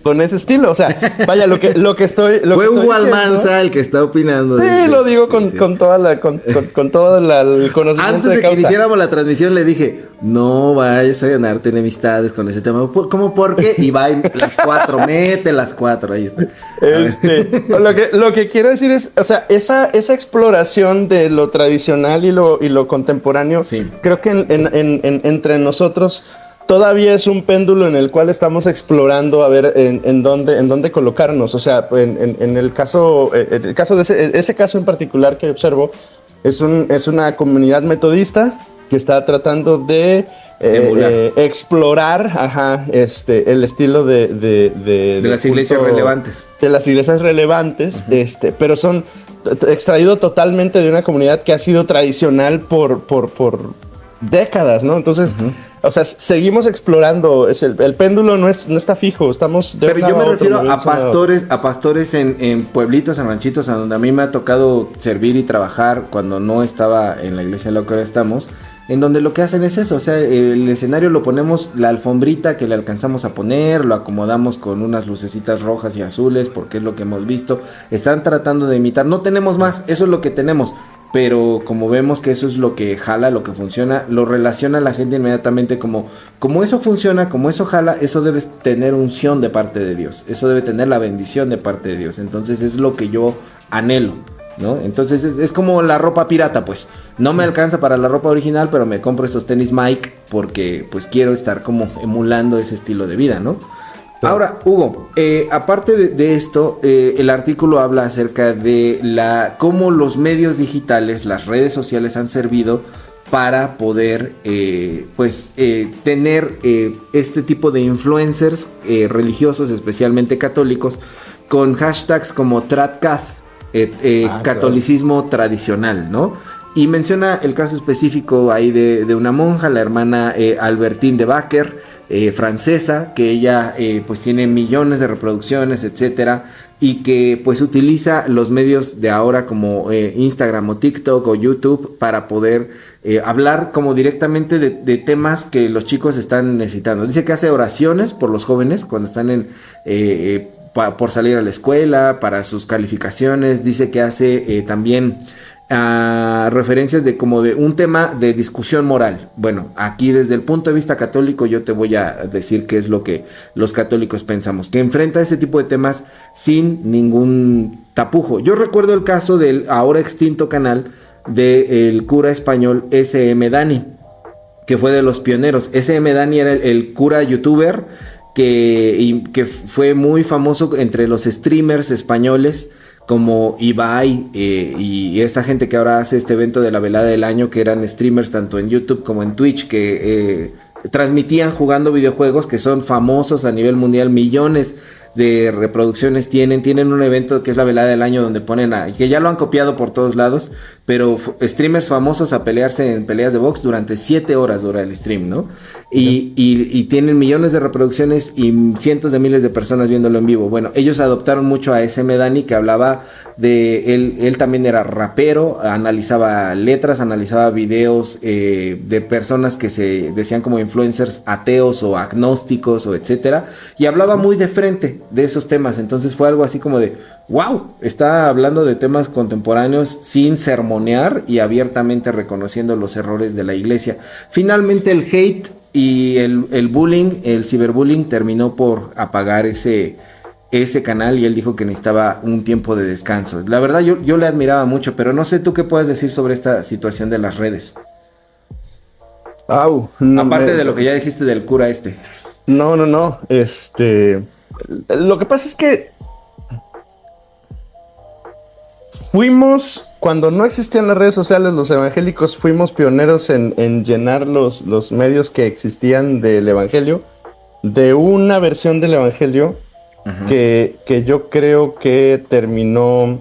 Con ese estilo, o sea, vaya, lo que estoy... Fue Hugo Almanza el que está opinando. Sí, lo digo con todo el conocimiento. Antes de que iniciáramos la transmisión le dije, no vayas a ganarte enemistades con ese tema. ¿Cómo por qué? Y va las 4, mete las 4, ahí está. Lo que quiero decir es, o sea, esa exploración de lo tradicional y lo contemporáneo, creo que entre nosotros... todavía es un péndulo en el cual estamos explorando a ver en dónde colocarnos. O sea, en el caso de ese caso en particular que observo, es una comunidad metodista que está tratando de explorar el estilo de las iglesias relevantes. De las iglesias relevantes, pero son extraído totalmente de una comunidad que ha sido tradicional por décadas, ¿no? Entonces, o sea, seguimos explorando. El péndulo no está fijo. Estamos de Pero yo me refiero a pastores en pueblitos, en ranchitos, a donde a mí me ha tocado servir y trabajar cuando no estaba en la iglesia en la que ahora estamos, en donde lo que hacen es eso. O sea, el escenario lo ponemos, la alfombrita que le alcanzamos a poner, lo acomodamos con unas lucecitas rojas y azules, porque es lo que hemos visto. Están tratando de imitar. No tenemos más, eso es lo que tenemos. Pero como vemos que eso es lo que jala, lo que funciona, lo relaciona la gente inmediatamente como eso funciona, como eso jala, eso debe tener unción de parte de Dios, eso debe tener la bendición de parte de Dios. Entonces es lo que yo anhelo, ¿no? Entonces es como la ropa pirata, pues no me alcanza para la ropa original, pero me compro estos tenis Mike porque pues quiero estar como emulando ese estilo de vida, ¿no? Ahora, Hugo, aparte de esto, el artículo habla acerca de cómo los medios digitales, las redes sociales han servido para poder, tener este tipo de influencers religiosos, especialmente católicos, con hashtags como Tradcath, catolicismo tradicional, ¿no? Y menciona el caso específico ahí de una monja, la hermana Albertine de Baker, francesa, que ella pues tiene millones de reproducciones, etcétera, y que pues utiliza los medios de ahora como Instagram o TikTok o YouTube para poder hablar como directamente de temas que los chicos están necesitando. Dice que hace oraciones por los jóvenes cuando están por salir a la escuela, para sus calificaciones. Dice que hace también referencias de un tema de discusión moral. Bueno, aquí desde el punto de vista católico yo te voy a decir qué es lo que los católicos pensamos, que enfrenta ese tipo de temas sin ningún tapujo. Yo recuerdo el caso del ahora extinto canal del cura español S.M. Dani, que fue de los pioneros. S.M. Dani era el cura youtuber que fue muy famoso entre los streamers españoles como Ibai y esta gente que ahora hace este evento de la velada del año, que eran streamers tanto en YouTube como en Twitch, que transmitían jugando videojuegos, que son famosos a nivel mundial, millones de reproducciones tienen un evento que es la velada del año, donde ponen que ya lo han copiado por todos lados, pero streamers famosos a pelearse en peleas de box durante 7 horas dura el stream, ¿no? Y tienen millones de reproducciones y cientos de miles de personas viéndolo en vivo. Bueno, ellos adoptaron mucho a SM Dani, que hablaba de él también era rapero, analizaba letras, analizaba videos de personas que se decían como influencers ateos o agnósticos o etcétera, y hablaba muy de frente de esos temas. Entonces fue algo así como de wow, está hablando de temas contemporáneos sin sermonear y abiertamente reconociendo los errores de la iglesia. Finalmente el hate y el bullying, el ciberbullying, terminó por apagar ese canal, y él dijo que necesitaba un tiempo de descanso. La verdad yo le admiraba mucho, pero no sé tú qué puedes decir sobre esta situación de las redes. Au, Aparte de lo que ya dijiste del cura este. No. Lo que pasa es que cuando no existían las redes sociales, los evangélicos fuimos pioneros en llenar los medios que existían del evangelio, de una versión del evangelio que yo creo que terminó,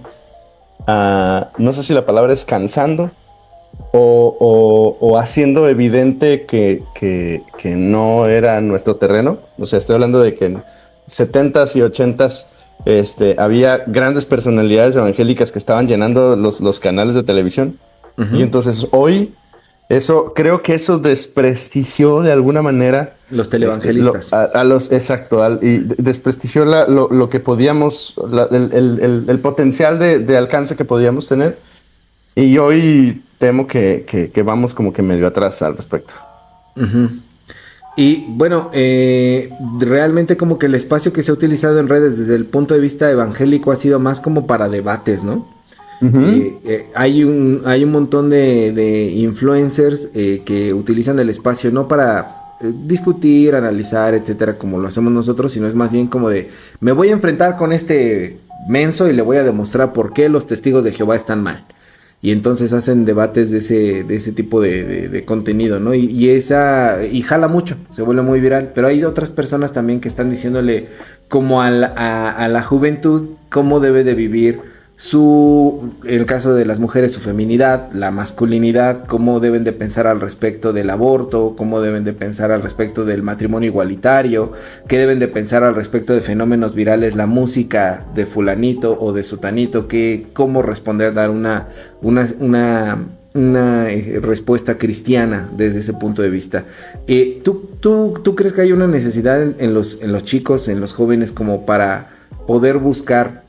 no sé si la palabra es cansando, o haciendo evidente que no era nuestro terreno. O sea, estoy hablando de que en 70s y 80s había grandes personalidades evangélicas que estaban llenando los canales de televisión. Y entonces hoy creo que eso desprestigió de alguna manera los televangelistas. Y desprestigió lo que podíamos, el potencial de alcance que podíamos tener. Y hoy temo que vamos como que medio atrás al respecto. Y bueno, realmente como que el espacio que se ha utilizado en redes desde el punto de vista evangélico ha sido más como para debates, ¿no? Hay un montón de influencers que utilizan el espacio no para discutir, analizar, etcétera, como lo hacemos nosotros, sino es más bien como de me voy a enfrentar con este menso y le voy a demostrar por qué los testigos de Jehová están mal. Y entonces hacen debates de ese tipo de contenido, ¿no? Y jala mucho, se vuelve muy viral. Pero hay otras personas también que están diciéndole como a la juventud cómo debe de vivir el caso de las mujeres, su feminidad, la masculinidad, cómo deben de pensar al respecto del aborto, cómo deben de pensar al respecto del matrimonio igualitario, qué deben de pensar al respecto de fenómenos virales, la música de fulanito o de sutanito, cómo responder, dar una respuesta cristiana desde ese punto de vista. ¿Tú crees que hay una necesidad en los chicos, en los jóvenes, como para poder buscar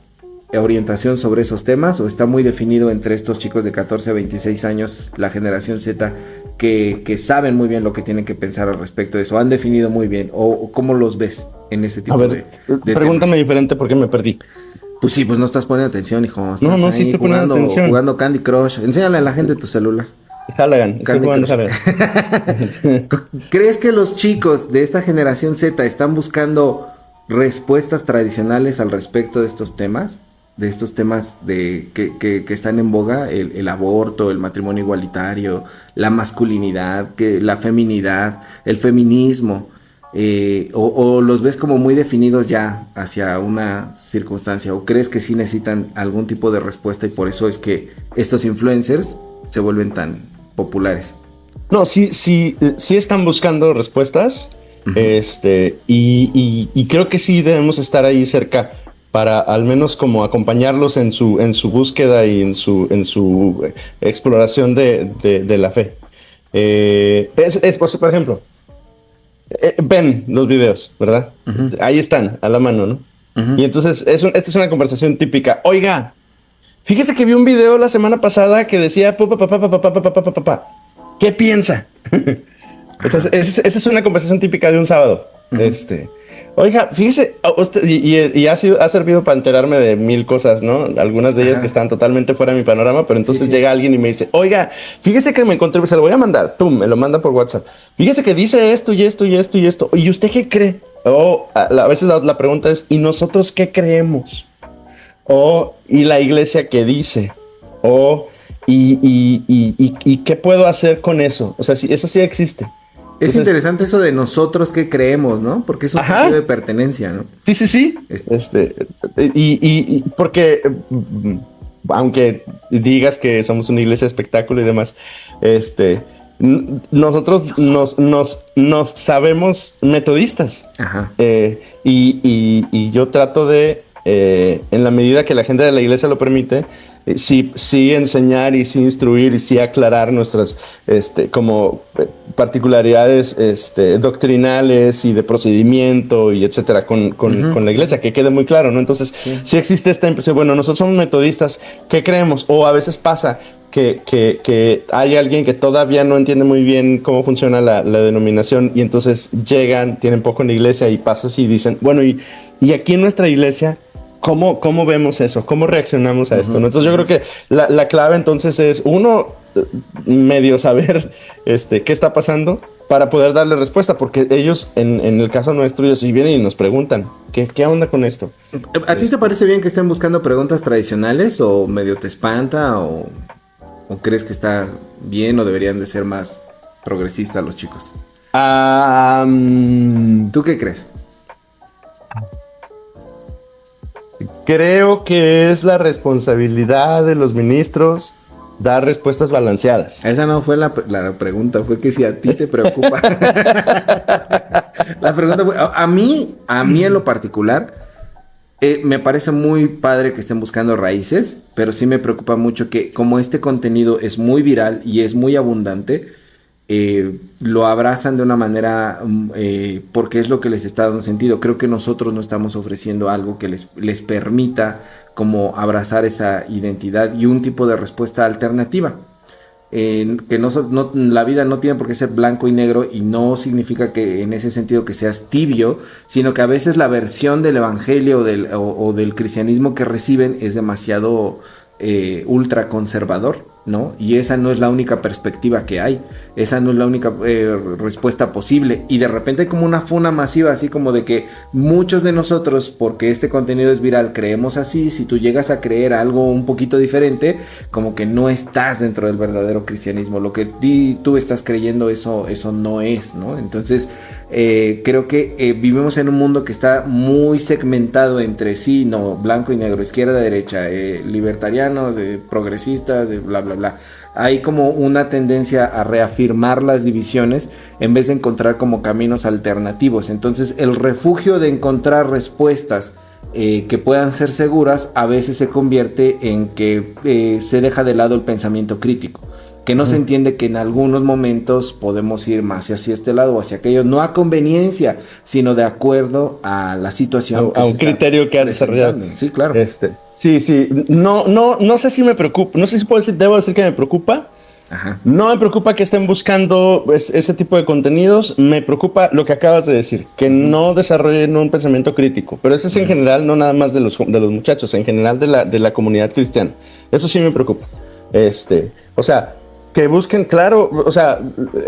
orientación sobre esos temas, o está muy definido entre estos chicos de 14 a 26 años, la generación Z, que saben muy bien lo que tienen que pensar al respecto de eso, han definido muy bien, o cómo los ves en ese tipo de pregúntame temas? Diferente porque me perdí. Pues sí, pues no estás poniendo atención, hijo. No, sí estoy poniendo atención. Jugando Candy Crush. Enséñale a la gente tu celular. Halagan, Candy Crush. ¿Crees que los chicos de esta generación Z están buscando respuestas tradicionales al respecto de estos temas? De estos temas que están en boga, el aborto, el matrimonio igualitario, la masculinidad, la feminidad, el feminismo, o los ves como muy definidos ya hacia una circunstancia, o crees que sí necesitan algún tipo de respuesta y por eso es que estos influencers se vuelven tan populares? No, sí están buscando respuestas, y creo que sí debemos estar ahí cerca para al menos como acompañarlos en su búsqueda y en su exploración de la fe. Por ejemplo, ven los videos, ¿verdad? Ahí están, a la mano, ¿no? Y entonces, esta es una conversación típica. Oiga, fíjese que vi un video la semana pasada que decía, ¿qué piensa? Esa es una conversación típica de un sábado. Oiga, fíjese, usted, y ha servido para enterarme de mil cosas, ¿no? Algunas de ellas que están totalmente fuera de mi panorama, pero entonces llega alguien y me dice, oiga, fíjese que me encontré, se lo voy a mandar, me lo manda por WhatsApp. Fíjese que dice esto y esto y esto y esto. ¿Y usted qué cree? A veces la pregunta es, ¿y nosotros qué creemos? ¿Y la iglesia qué dice? ¿Y qué puedo hacer con eso? O sea, eso sí existe. Es interesante eso de nosotros que creemos, ¿no? Porque es un sentido de pertenencia, ¿no? Sí. Porque aunque digas que somos una iglesia de espectáculo y demás, nosotros nos sabemos metodistas. Y yo trato de, en la medida que la gente de la iglesia lo permite, sí enseñar y sí instruir y sí aclarar nuestras como particularidades doctrinales y de procedimiento y etcétera con la iglesia, que quede muy claro, ¿no? Entonces, sí existe esta impresión, bueno, nosotros somos metodistas, ¿qué creemos? O a veces pasa que hay alguien que todavía no entiende muy bien cómo funciona la denominación y entonces llegan, tienen poco en la iglesia y pasas y dicen, bueno, y aquí en nuestra iglesia, ¿cómo vemos eso? ¿Cómo reaccionamos a esto? ¿No? Entonces yo creo que la clave entonces es, uno, medio saber qué está pasando, para poder darle respuesta, porque ellos, en el caso nuestro, ellos sí vienen y nos preguntan, ¿qué onda con esto? ¿A ti te parece bien que estén buscando preguntas tradicionales o medio te espanta o crees que está bien o deberían de ser más progresistas los chicos? ¿Tú qué crees? Creo que es la responsabilidad de los ministros dar respuestas balanceadas. Esa no fue la pregunta, fue que si a ti te preocupa. La pregunta fue, a mí en lo particular, me parece muy padre que estén buscando raíces, pero sí me preocupa mucho que como este contenido es muy viral y es muy abundante, lo abrazan de una manera porque es lo que les está dando sentido. Creo que nosotros no estamos ofreciendo algo que les permita como abrazar esa identidad y un tipo de respuesta alternativa. Que la vida no tiene por qué ser blanco y negro y no significa que en ese sentido que seas tibio, sino que a veces la versión del evangelio o del cristianismo que reciben es demasiado ultra conservador, ¿no? Y esa no es la única perspectiva que hay, esa no es la única respuesta posible, y de repente hay como una funa masiva, así como de que muchos de nosotros, porque este contenido es viral, creemos así. Si tú llegas a creer algo un poquito diferente, como que no estás dentro del verdadero cristianismo, lo que tú estás creyendo, eso no es, ¿no? Entonces creo que vivimos en un mundo que está muy segmentado entre sí, no, blanco y negro, izquierda, derecha, libertarianos, progresistas, bla, bla, bla. Hay como una tendencia a reafirmar las divisiones en vez de encontrar como caminos alternativos. Entonces el refugio de encontrar respuestas que puedan ser seguras a veces se convierte en que se deja de lado el pensamiento crítico, que no se entiende que en algunos momentos podemos ir más hacia este lado o hacia aquello, no a conveniencia, sino de acuerdo a la situación. A un criterio que has desarrollado. Sí, claro. Sí. No sé si me preocupa, no sé si debo decir que me preocupa. Ajá. No me preocupa que estén buscando ese tipo de contenidos, me preocupa lo que acabas de decir, que no desarrollen un pensamiento crítico, pero eso es en general, no nada más de los muchachos, en general de la comunidad cristiana. Eso sí me preocupa. O sea, que busquen, claro, o sea,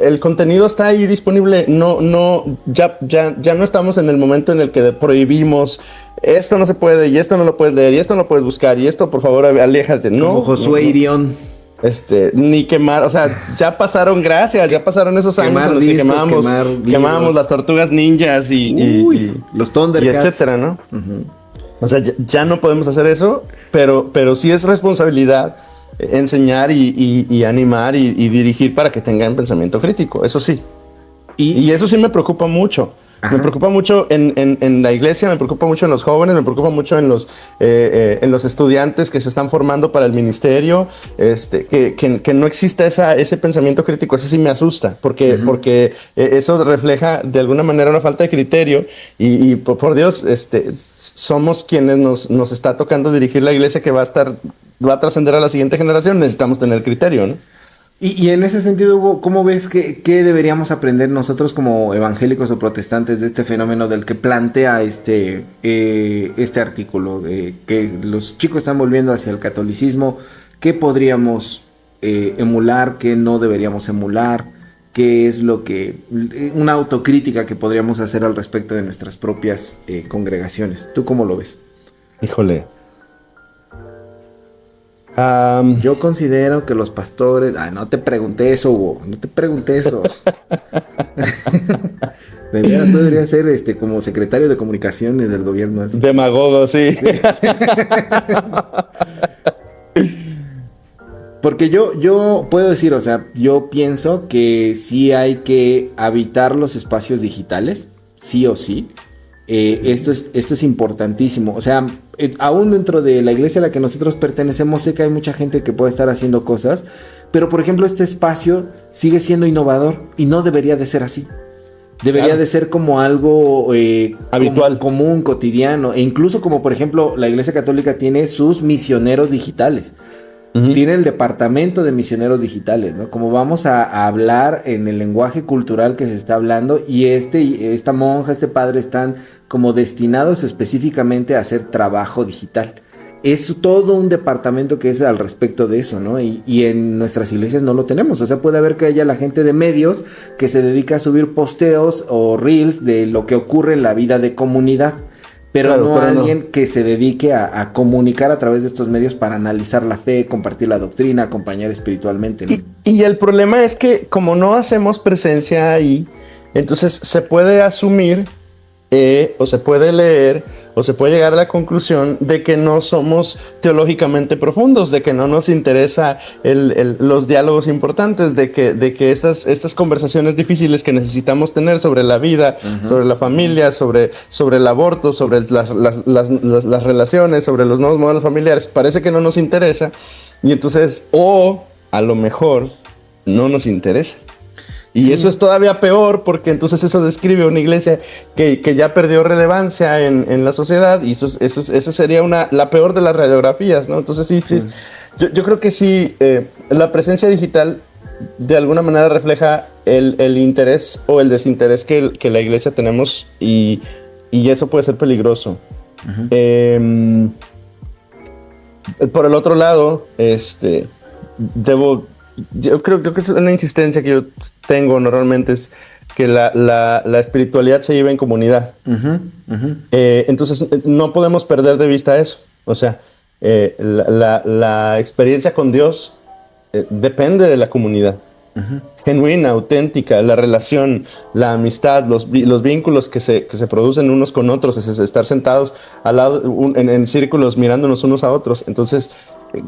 el contenido está ahí disponible, ya no estamos en el momento en el que prohibimos esto no se puede, y esto no lo puedes leer, y esto no lo puedes buscar, y esto por favor aléjate. No, como Josué Irión. Ni quemar, o sea, ya pasaron esos años en los que quemábamos las tortugas ninjas y los Thundercats, y etcétera, ¿no? Uh-huh. O sea, ya no podemos hacer eso, pero sí es responsabilidad enseñar y animar y dirigir para que tengan pensamiento crítico, eso sí. Y eso sí me preocupa mucho. Ajá. Me preocupa mucho en la iglesia, me preocupa mucho en los jóvenes, me preocupa mucho en los estudiantes que se están formando para el ministerio, que no exista ese pensamiento crítico. Eso sí me asusta, porque eso refleja de alguna manera una falta de criterio y por Dios, somos quienes nos está tocando dirigir la iglesia que va a trascender a la siguiente generación. Necesitamos tener criterio, ¿no? Y en ese sentido, Hugo, ¿cómo ves que deberíamos aprender nosotros como evangélicos o protestantes de este fenómeno del que plantea este artículo, de que los chicos están volviendo hacia el catolicismo? ¿Qué podríamos emular? ¿Qué no deberíamos emular? ¿Qué es una autocrítica que podríamos hacer al respecto de nuestras propias congregaciones? ¿Tú cómo lo ves? Híjole. Yo considero que los pastores... no te pregunté eso, Hugo. No te pregunté eso. De veras, tú deberías ser como secretario de comunicaciones del gobierno. Así. Demagogo, sí. Porque yo puedo decir, o sea, yo pienso que sí hay que habitar los espacios digitales, sí o sí. Esto es importantísimo. O sea, aún dentro de la iglesia a la que nosotros pertenecemos, sé que hay mucha gente que puede estar haciendo cosas, pero por ejemplo este espacio sigue siendo innovador y no debería de ser así. Debería de ser como algo habitual, común, cotidiano, e incluso como por ejemplo la iglesia católica tiene sus misioneros digitales. Uh-huh. Tiene el departamento de misioneros digitales, ¿no? Como vamos a hablar en el lenguaje cultural que se está hablando, y esta monja, este padre están como destinados específicamente a hacer trabajo digital. es todo un departamento que es al respecto de eso, ¿no? Y en nuestras iglesias no lo tenemos. O sea, puede haber que haya la gente de medios que se dedica a subir posteos o reels de lo que ocurre en la vida de comunidad, pero claro, no alguien que se dedique a comunicar a través de estos medios para analizar la fe, compartir la doctrina, acompañar espiritualmente, ¿no? Y el problema es que como no hacemos presencia ahí, entonces se puede asumir o se puede leer o se puede llegar a la conclusión de que no somos teológicamente profundos, de que no nos interesa los diálogos importantes, de que estas conversaciones difíciles que necesitamos tener sobre la vida, sobre la familia, sobre el aborto, sobre las relaciones, sobre los nuevos modelos familiares, parece que no nos interesa, y entonces, o a lo mejor no nos interesa. Y eso es todavía peor, porque entonces eso describe una iglesia que ya perdió relevancia en la sociedad, y eso sería la peor de las radiografías, ¿no? Entonces sí. Yo creo que sí, la presencia digital de alguna manera refleja el interés o el desinterés que la iglesia tenemos, y eso puede ser peligroso. Por el otro lado, yo creo que es una insistencia que yo tengo normalmente, es que la espiritualidad se lleva en comunidad. Entonces no podemos perder de vista eso. O sea, la experiencia con Dios depende de la comunidad. Genuina, auténtica, la relación, la amistad, los vínculos que se producen unos con otros, es estar sentados al lado en círculos mirándonos unos a otros. Entonces,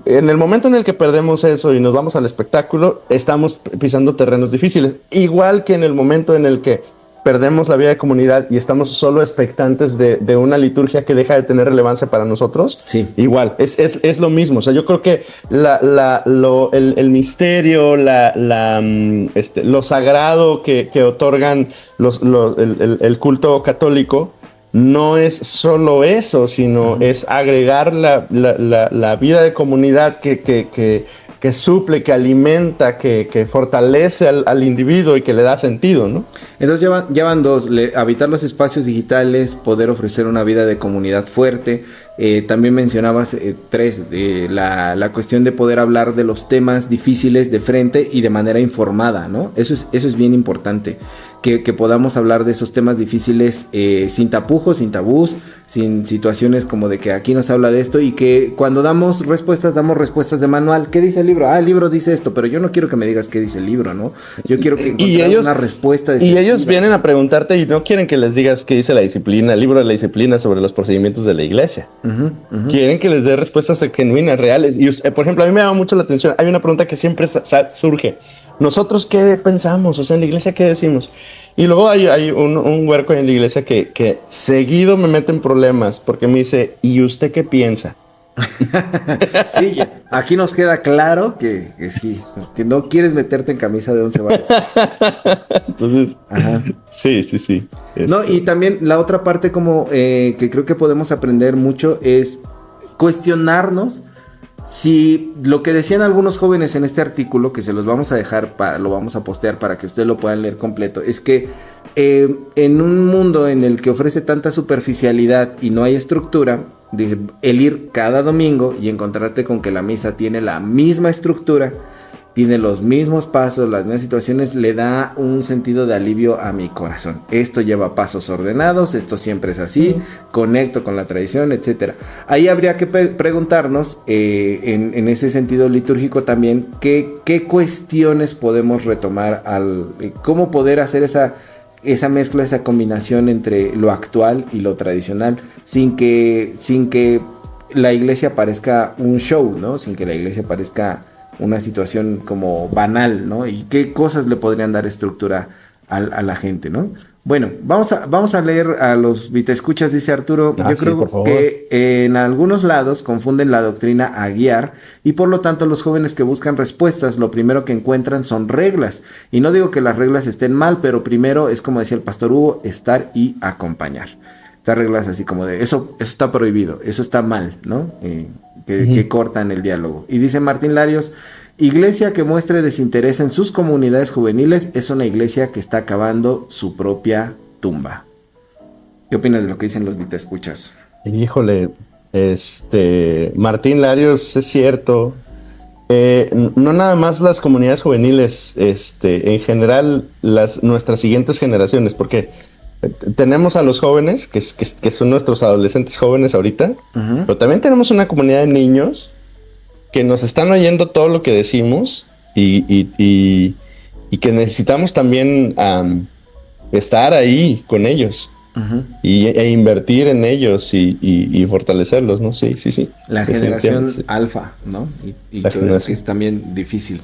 en el momento en el que perdemos eso y nos vamos al espectáculo, estamos pisando terrenos difíciles. Igual que en el momento en el que perdemos la vida de comunidad y estamos solo expectantes de una liturgia que deja de tener relevancia para nosotros. Sí. Igual, es lo mismo. O sea, yo creo que el misterio, lo sagrado que otorgan el culto católico, no es solo eso, sino es agregar la vida de comunidad que suple, que alimenta, que fortalece al individuo y que le da sentido, ¿no? Entonces ya van dos: habitar los espacios digitales, poder ofrecer una vida de comunidad fuerte. También mencionabas tres, la cuestión de poder hablar de los temas difíciles de frente y de manera informada, ¿no? Eso es bien importante, que podamos hablar de esos temas difíciles sin tapujos, sin tabús, sin situaciones como de que aquí nos habla de esto, y que cuando damos respuestas de manual. ¿Qué dice el libro? El libro dice esto, pero yo no quiero que me digas qué dice el libro, ¿no? Yo quiero que encontrar una respuesta. Y ellos vienen a preguntarte y no quieren que les digas qué dice la disciplina, el libro de la disciplina sobre los procedimientos de la iglesia. Quieren que les dé respuestas genuinas, reales. Y, por ejemplo, a mí me llama mucho la atención. Hay una pregunta que siempre surge. ¿Nosotros qué pensamos? O sea, en la iglesia, ¿qué decimos? Y luego hay un huerco en la iglesia que seguido me mete en problemas porque me dice, ¿y usted qué piensa? Sí, aquí nos queda claro que sí, que no quieres meterte en camisa de 11 varos. Entonces, sí. No, y también la otra parte como que creo que podemos aprender mucho es cuestionarnos si lo que decían algunos jóvenes en este artículo, que se los vamos a dejar, lo vamos a postear para que ustedes lo puedan leer completo, es que en un mundo en el que ofrece tanta superficialidad y no hay estructura, el ir cada domingo y encontrarte con que la misa tiene la misma estructura, tiene los mismos pasos, las mismas situaciones, le da un sentido de alivio a mi corazón. Esto lleva pasos ordenados, esto siempre es así, conecto con la tradición, etcétera. Ahí habría que preguntarnos, en ese sentido litúrgico también, qué cuestiones podemos retomar, cómo poder hacer esa mezcla, esa combinación entre lo actual y lo tradicional, sin que la iglesia parezca un show, ¿no? Sin que la iglesia parezca una situación como banal, ¿no? Y qué cosas le podrían dar estructura a la gente, ¿no? Bueno, vamos a leer a los vitaescuchas, dice Arturo. Yo creo que en algunos lados confunden la doctrina a guiar, y por lo tanto los jóvenes que buscan respuestas, lo primero que encuentran son reglas. Y no digo que las reglas estén mal, pero primero es, como decía el pastor Hugo, estar y acompañar. Estas reglas así como de eso está prohibido, eso está mal, ¿no? Que cortan el diálogo. Y dice Martín Larios: iglesia que muestre desinterés en sus comunidades juveniles es una iglesia que está cavando su propia tumba. ¿Qué opinas de lo que dicen los vitaescuchas? Híjole, Martín Larios, es cierto. No nada más las comunidades juveniles, en general nuestras siguientes generaciones, porque tenemos a los jóvenes, que son nuestros adolescentes jóvenes ahorita, pero también tenemos una comunidad de niños que nos están oyendo todo lo que decimos y que necesitamos también estar ahí con ellos. E invertir en ellos y fortalecerlos, ¿no? Sí. La generación alfa, ¿no? Y todo eso que es también difícil.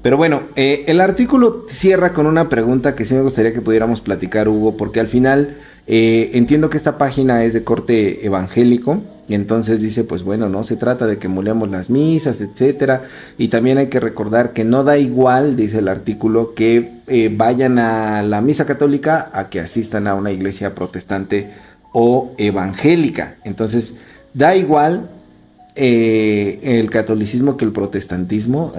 Pero bueno, el artículo cierra con una pregunta que sí me gustaría que pudiéramos platicar, Hugo, porque al final entiendo que esta página es de corte evangélico, y entonces dice, pues bueno, no se trata de que molemos las misas, etcétera, y también hay que recordar que no da igual, dice el artículo, que vayan a la misa católica a que asistan a una iglesia protestante o evangélica. Entonces, da igual el catolicismo que el protestantismo,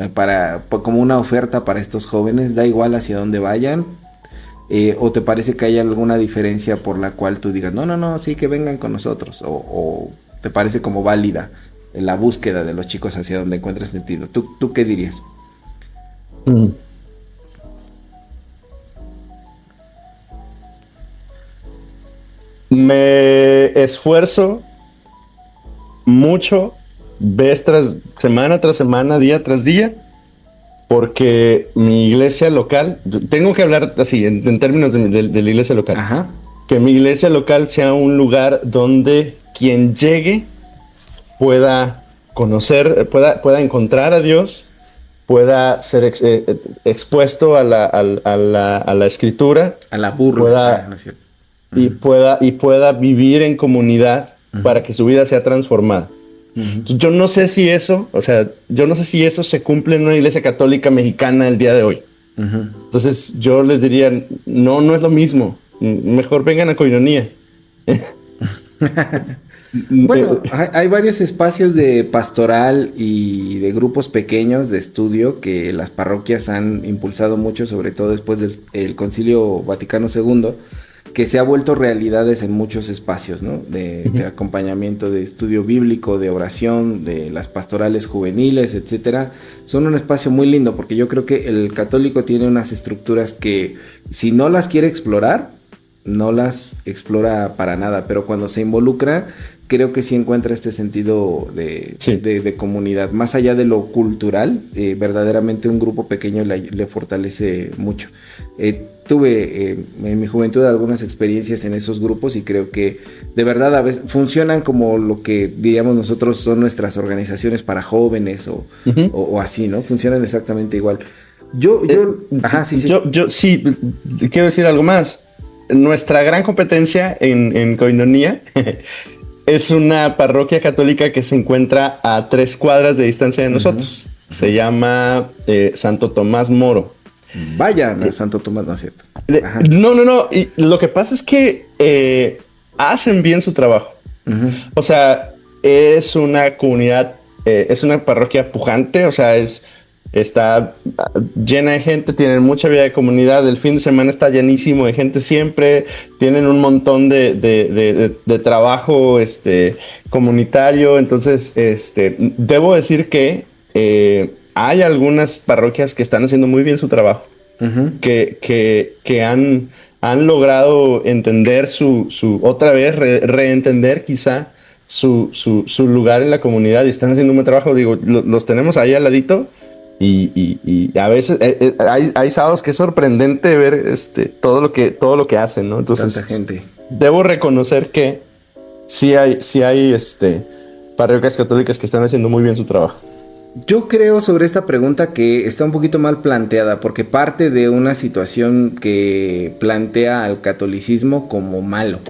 como una oferta para estos jóvenes, da igual hacia dónde vayan. ¿O te parece que hay alguna diferencia por la cual tú digas, no, sí, que vengan con nosotros? ¿O te parece como válida la búsqueda de los chicos hacia donde encuentres sentido? ¿Tú qué dirías? Me esfuerzo mucho, semana tras semana, día tras día, porque mi iglesia local, tengo que hablar así, en términos de la iglesia local. Ajá. Que mi iglesia local sea un lugar donde quien llegue pueda conocer, pueda encontrar a Dios, pueda ser expuesto a la escritura. A la burla, ¿no es cierto? Y pueda vivir en comunidad para que su vida sea transformada. Yo no sé si eso, se cumple en una iglesia católica mexicana el día de hoy. Entonces yo les diría, no es lo mismo. Mejor vengan a Koinonía. Bueno, hay varios espacios de pastoral y de grupos pequeños de estudio que las parroquias han impulsado mucho, sobre todo después del Concilio Vaticano II, que se ha vuelto realidades en muchos espacios, ¿no? De acompañamiento, de estudio bíblico, de oración, de las pastorales juveniles, etcétera. Son un espacio muy lindo, porque yo creo que el católico tiene unas estructuras que, si no las quiere explorar, no las explora para nada, pero cuando se involucra, creo que sí encuentra este sentido de comunidad. Más allá de lo cultural, verdaderamente un grupo pequeño le fortalece mucho. Tuve en mi juventud algunas experiencias en esos grupos y creo que de verdad a veces funcionan como lo que diríamos nosotros son nuestras organizaciones para jóvenes o así, ¿no? Funcionan exactamente igual. Yo sí, quiero decir algo más. Nuestra gran competencia en Koinonía es una parroquia católica que se encuentra a 3 cuadras de distancia de nosotros. Se llama Santo Tomás Moro. Vaya, Santo Tomás, no es cierto. No. Y lo que pasa es que hacen bien su trabajo. O sea, es una comunidad, es una parroquia pujante, o sea, está llena de gente, tienen mucha vida de comunidad, el fin de semana está llenísimo de gente siempre, tienen un montón de trabajo comunitario, entonces debo decir que hay algunas parroquias que están haciendo muy bien su trabajo, que han logrado entender otra vez, reentender quizá su lugar en la comunidad y están haciendo un buen trabajo. Digo, los tenemos ahí al ladito. Y a veces hay sábados que es sorprendente ver todo lo que hacen, ¿no? Entonces, tanta gente. Debo reconocer que sí hay parroquias católicas que están haciendo muy bien su trabajo. Yo creo sobre esta pregunta que está un poquito mal planteada, porque parte de una situación que plantea al catolicismo como malo,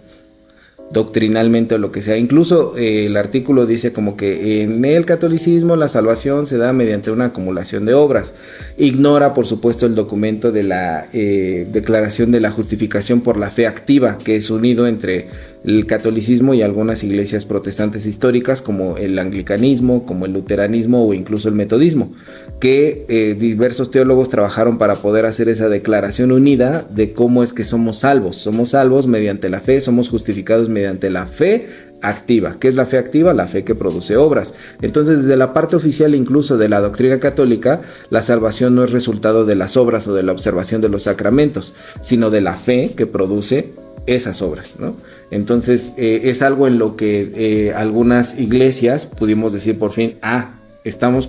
doctrinalmente o lo que sea. Incluso el artículo dice como que en el catolicismo la salvación se da mediante una acumulación de obras. Ignora, por supuesto, el documento de la declaración de la justificación por la fe activa, que es unido entre el catolicismo y algunas iglesias protestantes históricas como el anglicanismo, como el luteranismo o incluso el metodismo, que diversos teólogos trabajaron para poder hacer esa declaración unida de cómo es que somos salvos. Somos salvos mediante la fe, somos justificados mediante la fe activa. ¿Qué es la fe activa? La fe que produce obras. Entonces, desde la parte oficial incluso de la doctrina católica, la salvación no es resultado de las obras o de la observación de los sacramentos, sino de la fe que produce esas obras, ¿no? Entonces, es algo en lo que algunas iglesias pudimos decir por fin,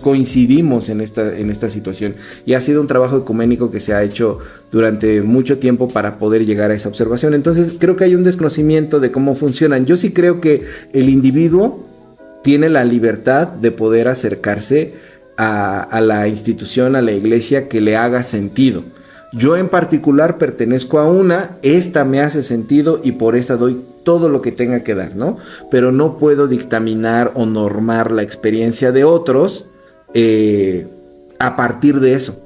coincidimos en esta situación, y ha sido un trabajo ecuménico que se ha hecho durante mucho tiempo para poder llegar a esa observación. Entonces creo que hay un desconocimiento de cómo funcionan. Yo sí creo que el individuo tiene la libertad de poder acercarse a la institución, a la iglesia que le haga sentido. Yo en particular pertenezco a una, esta me hace sentido y por esta doy todo lo que tenga que dar, ¿no? Pero no puedo dictaminar o normar la experiencia de otros a partir de eso.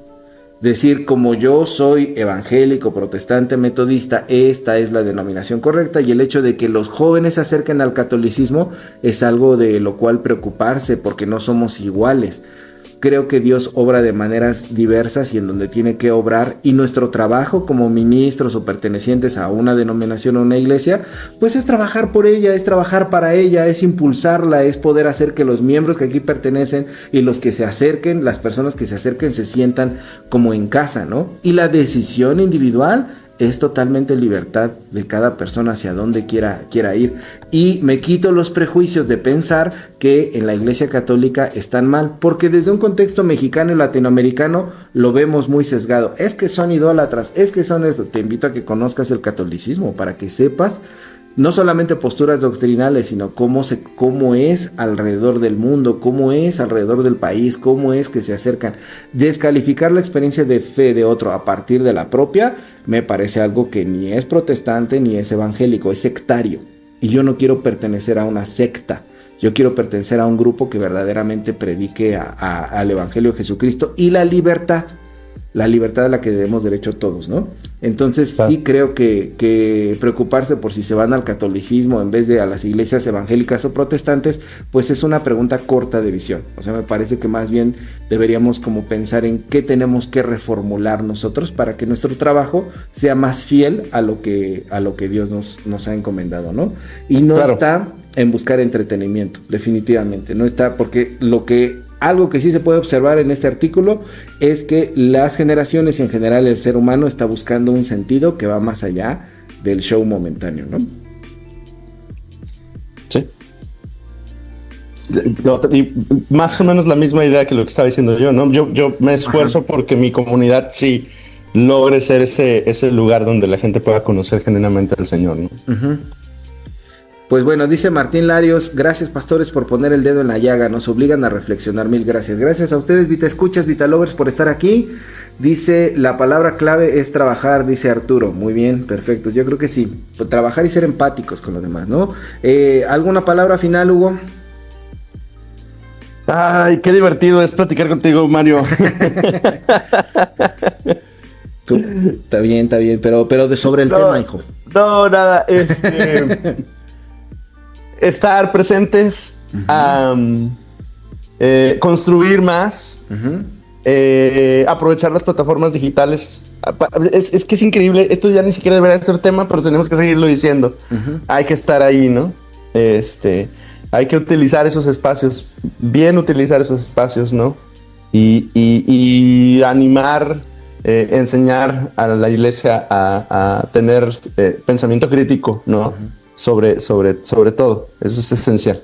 Decir, como yo soy evangélico, protestante, metodista, esta es la denominación correcta, y el hecho de que los jóvenes se acerquen al catolicismo es algo de lo cual preocuparse, porque no somos iguales. Creo que Dios obra de maneras diversas y en donde tiene que obrar, y nuestro trabajo como ministros o pertenecientes a una denominación o una iglesia, pues es trabajar por ella, es trabajar para ella, es impulsarla, es poder hacer que los miembros que aquí pertenecen y los que se acerquen, las personas que se acerquen, se sientan como en casa, ¿no? Y la decisión individual es totalmente libertad de cada persona hacia donde quiera ir. Y me quito los prejuicios de pensar que en la Iglesia Católica están mal, porque desde un contexto mexicano y latinoamericano lo vemos muy sesgado. Es que son idólatras, es que son eso. Te invito a que conozcas el catolicismo para que sepas no solamente posturas doctrinales, sino cómo es alrededor del mundo, cómo es alrededor del país, cómo es que se acercan. Descalificar la experiencia de fe de otro a partir de la propia me parece algo que ni es protestante ni es evangélico, es sectario. Y yo no quiero pertenecer a una secta. Yo quiero pertenecer a un grupo que verdaderamente predique al Evangelio de Jesucristo y la libertad a la que debemos derecho todos, ¿no? Entonces sí creo que preocuparse por si se van al catolicismo en vez de a las iglesias evangélicas o protestantes, pues es una pregunta corta de visión. O sea, me parece que más bien deberíamos como pensar en qué tenemos que reformular nosotros para que nuestro trabajo sea más fiel a lo que Dios nos ha encomendado, ¿no? Y no está en buscar entretenimiento, definitivamente. No está, porque algo que sí se puede observar en este artículo es que las generaciones y en general el ser humano está buscando un sentido que va más allá del show momentáneo, ¿no? Sí. Y más o menos la misma idea que lo que estaba diciendo yo, ¿no? Yo me esfuerzo porque mi comunidad sí logre ser ese lugar donde la gente pueda conocer genuinamente al Señor, ¿no? Uh-huh. Pues bueno, dice Martín Larios, gracias pastores por poner el dedo en la llaga, nos obligan a reflexionar, mil gracias. Gracias a ustedes, Vita Escuchas, Vita Lovers, por estar aquí. Dice, la palabra clave es trabajar, dice Arturo. Muy bien, perfecto, yo creo que sí, pues, trabajar y ser empáticos con los demás, ¿no? ¿Alguna palabra final, Hugo? Ay, qué divertido es platicar contigo, Mario. Está bien, pero sobre el tema, hijo. No, nada, estar presentes, uh-huh. Construir más, uh-huh. Aprovechar las plataformas digitales. Es que es increíble, esto ya ni siquiera debería ser tema, pero tenemos que seguirlo diciendo. Uh-huh. Hay que estar ahí, ¿no? Hay que utilizar esos espacios, bien utilizar esos espacios, ¿no? Y animar, enseñar a la iglesia a tener pensamiento crítico, ¿no? Uh-huh. Sobre todo, eso es esencial.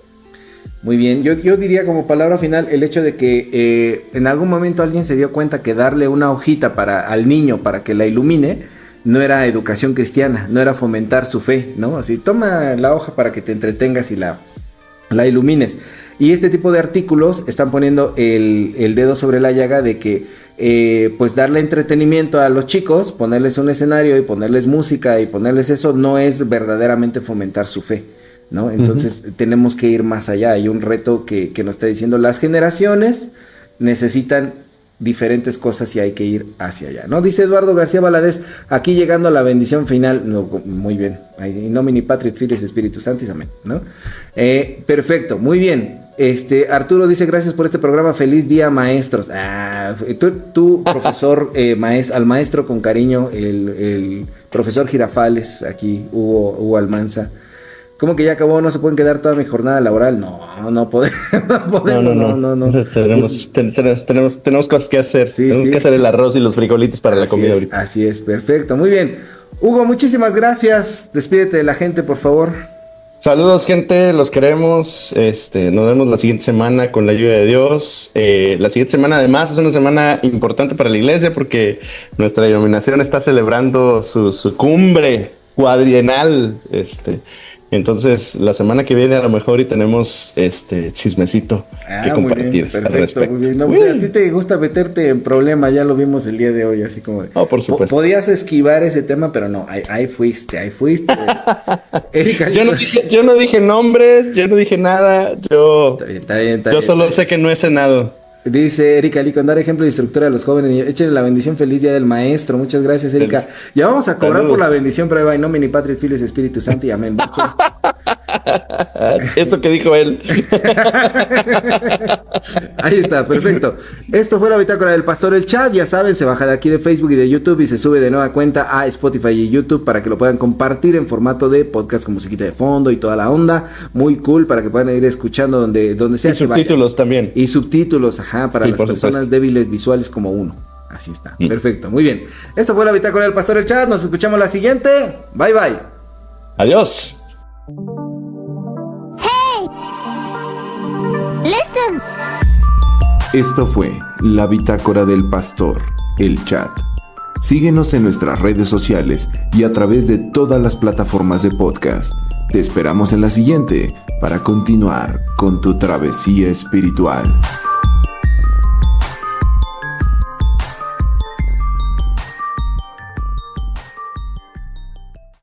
Muy bien, yo diría como palabra final el hecho de que en algún momento alguien se dio cuenta que darle una hojita al niño para que la ilumine no era educación cristiana, no era fomentar su fe, ¿no? Así, toma la hoja para que te entretengas y la ilumines. Y este tipo de artículos están poniendo el dedo sobre la llaga de que pues darle entretenimiento a los chicos, ponerles un escenario y ponerles música y ponerles eso, no es verdaderamente fomentar su fe, ¿no? Entonces uh-huh. Tenemos que ir más allá. Hay un reto que nos está diciendo, las generaciones necesitan diferentes cosas y hay que ir hacia allá, ¿no? Dice Eduardo García Valadez, aquí llegando a la bendición final, no, muy bien, in nomine Patris Filius Spiritus Sanctis, amén, ¿no? Perfecto, muy bien. Arturo dice, gracias por este programa, feliz día maestros. Tú profesor, al maestro con cariño, el profesor Girafales, aquí, Hugo Almanza. ¿Cómo que ya acabó? ¿No se pueden quedar toda mi jornada laboral? No podemos. No. Tenemos cosas que hacer. Tenemos que hacer el arroz y los frijolitos para la comida ahorita. Así es, perfecto, muy bien. Hugo, muchísimas gracias. Despídete de la gente, por favor. Saludos, gente, los queremos. Nos vemos la siguiente semana con la ayuda de Dios. La siguiente semana, además, es una semana importante para la iglesia porque nuestra denominación está celebrando su cumbre cuadrienal. Entonces, la semana que viene a lo mejor y tenemos chismecito que compartir. Muy bien, perfecto, muy bien. No, pues, a ti te gusta meterte en problema, ya lo vimos el día de hoy, así como de, por supuesto. Podías esquivar ese tema, pero no, ahí fuiste. Erika, yo no dije nombres, yo no dije nada, yo solo sé que no he cenado. Dice Erika Lico, dar ejemplo de instructora a los jóvenes, échenle la bendición, feliz día del maestro. Muchas gracias, Erika. Ya vamos a cobrar Saludos. Por la bendición, pero in nomine Patris Filius Spiritus Sancti, amén. Eso que dijo él. Ahí está, perfecto. Esto fue la bitácora del pastor. El chat, ya saben, se baja de aquí de Facebook y de YouTube y se sube de nueva cuenta a Spotify y YouTube para que lo puedan compartir en formato de podcast con musiquita de fondo y toda la onda. Muy cool para que puedan ir escuchando donde sea. Y subtítulos también. Y subtítulos, para sí, las personas supuesto. Débiles visuales como uno. Así está, perfecto, muy bien. Esto fue la bitácora del pastor. El chat, nos escuchamos la siguiente. Bye, bye. Adiós. Listen. Esto fue la bitácora del pastor, el chat. Síguenos en nuestras redes sociales y a través de todas las plataformas de podcast. Te esperamos en la siguiente para continuar con tu travesía espiritual.